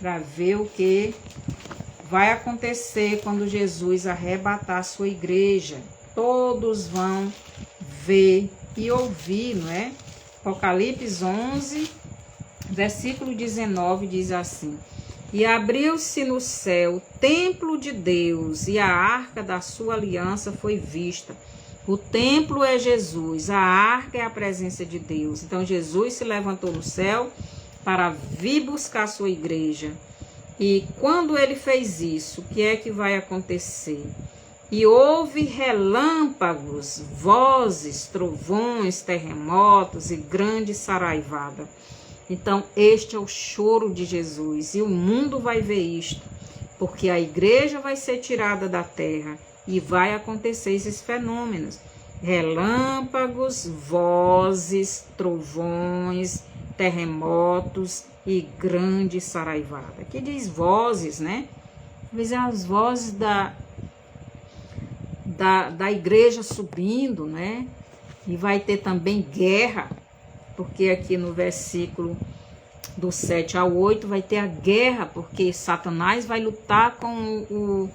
para ver o que vai acontecer quando Jesus arrebatar a sua igreja. Todos vão ver e ouvir, não é? Apocalipse 11, versículo 19 diz assim: E abriu-se no céu o templo de Deus, e a arca da sua aliança foi vista. O templo é Jesus, a arca é a presença de Deus. Então Jesus se levantou no céu para vir buscar a sua igreja. E quando ele fez isso, o que é que vai acontecer? E houve relâmpagos, vozes, trovões, terremotos e grande saraivada. Então, este é o choro de Jesus, e o mundo vai ver isto, porque a igreja vai ser tirada da terra e vai acontecer esses fenômenos. Relâmpagos, vozes, trovões, terremotos e grande saraivada. Aqui diz vozes, né? Talvez as vozes da igreja subindo, né? E vai ter também guerra, porque aqui no versículo do 7 ao 8 vai ter a guerra, porque Satanás vai lutar com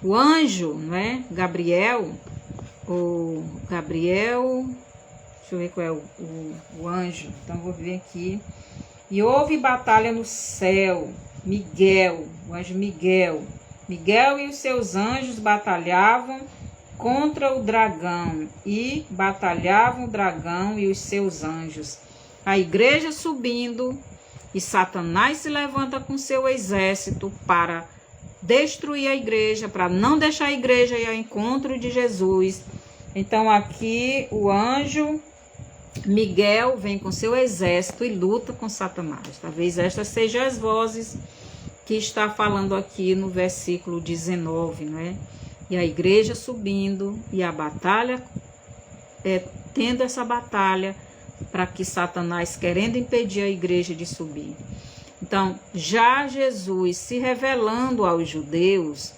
o anjo, né? Gabriel, deixa eu ver qual é o anjo, então vou ver aqui. E houve batalha no céu, o anjo Miguel e os seus anjos batalhavam contra o dragão, e batalhavam o dragão e os seus anjos. A igreja subindo, e Satanás se levanta com seu exército para destruir a igreja, para não deixar a igreja ir ao encontro de Jesus. Então aqui o anjo Miguel vem com seu exército e luta com Satanás. Talvez estas sejam as vozes que está falando aqui no versículo 19, não é? E a igreja subindo, e a batalha, tendo essa batalha, para que Satanás querendo impedir a igreja de subir. Então, já Jesus se revelando aos judeus,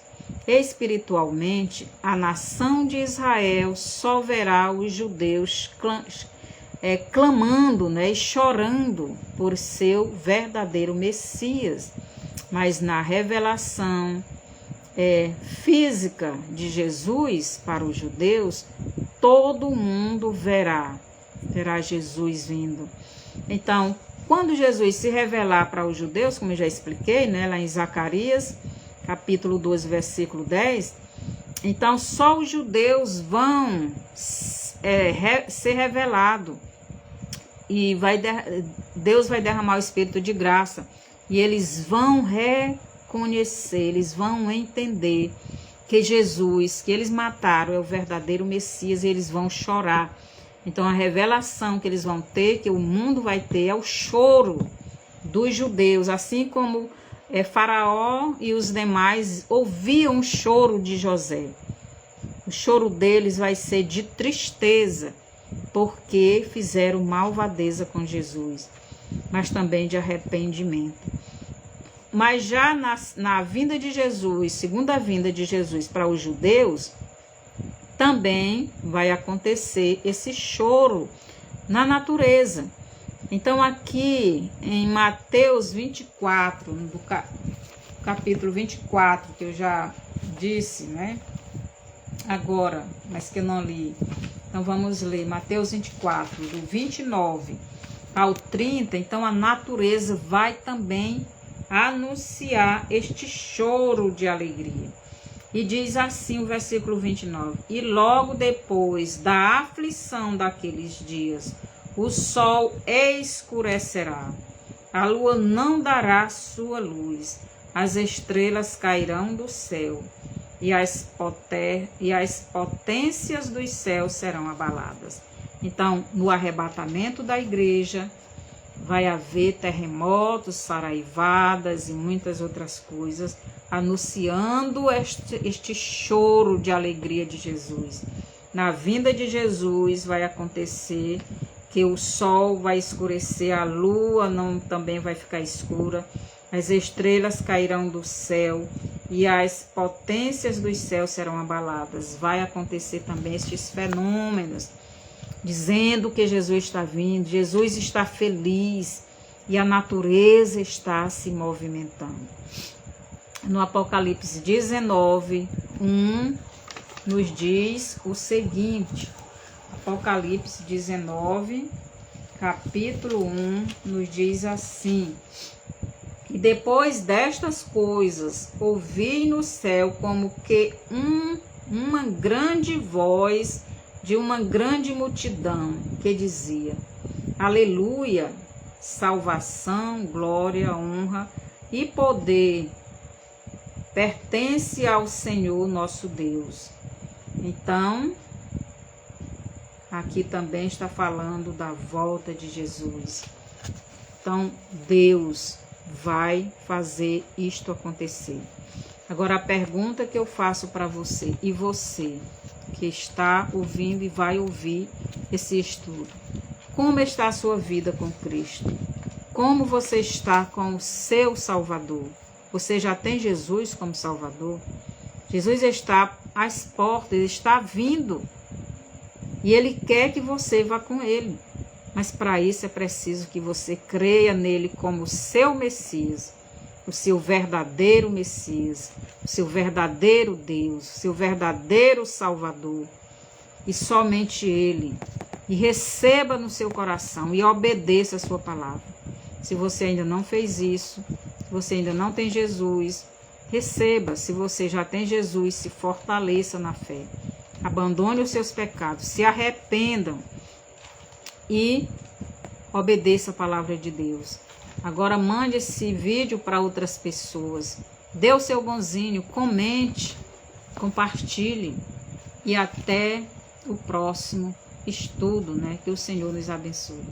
espiritualmente, a nação de Israel só verá os judeus clamando, né, e chorando por seu verdadeiro Messias. Mas na revelação física de Jesus para os judeus, todo mundo verá Jesus vindo. Então, quando Jesus se revelar para os judeus, como eu já expliquei, né, lá em Zacarias, capítulo 12, versículo 10, então só os judeus vão ser revelados, e Deus vai derramar o Espírito de graça, e eles vão reconhecer, eles vão entender que Jesus, que eles mataram, é o verdadeiro Messias, e eles vão chorar. Então a revelação que eles vão ter, que o mundo vai ter, é o choro dos judeus, assim como Faraó e os demais ouviam o choro de José. O choro deles vai ser de tristeza, porque fizeram malvadeza com Jesus, mas também de arrependimento. Mas já na vinda de Jesus, segunda vinda de Jesus para os judeus, também vai acontecer esse choro na natureza. Então aqui em Mateus 24, no capítulo 24, que eu já disse, né? Agora, mas que eu não li. Então vamos ler Mateus 24, do 29 ao 30. Então a natureza vai também anunciar este choro de alegria. E diz assim o versículo 29. E logo depois da aflição daqueles dias, o sol escurecerá, a lua não dará sua luz, as estrelas cairão do céu, e as potências dos céus serão abaladas. Então, no arrebatamento da igreja, vai haver terremotos, saraivadas e muitas outras coisas, anunciando este choro de alegria de Jesus. Na vinda de Jesus vai acontecer que o sol vai escurecer, a lua também vai ficar escura, as estrelas cairão do céu e as potências dos céus serão abaladas. Vai acontecer também estes fenômenos, dizendo que Jesus está vindo, Jesus está feliz e a natureza está se movimentando. No Apocalipse 19, 1, nos diz o seguinte, Apocalipse 19, capítulo 1, nos diz assim: e depois destas coisas, ouvi no céu como que uma grande voz de uma grande multidão que dizia: Aleluia, salvação, glória, honra e poder pertence ao Senhor nosso Deus. Então, aqui também está falando da volta de Jesus. Então, Deus vai fazer isto acontecer. Agora, a pergunta que eu faço para você, e você que está ouvindo e vai ouvir esse estudo: como está a sua vida com Cristo? Como você está com o seu Salvador? Você já tem Jesus como Salvador? Jesus está às portas, está vindo. E Ele quer que você vá com Ele. Mas para isso é preciso que você creia nele como o seu Messias, o seu verdadeiro Messias, o seu verdadeiro Deus, o seu verdadeiro Salvador. E somente Ele. E receba no seu coração e obedeça a sua palavra. Se você ainda não fez isso, se você ainda não tem Jesus, receba. Se você já tem Jesus, se fortaleça na fé. Abandone os seus pecados, se arrependam e obedeça a palavra de Deus. Agora mande esse vídeo para outras pessoas. Dê o seu bonzinho, comente, compartilhe e até o próximo estudo, né? Que o Senhor nos abençoe.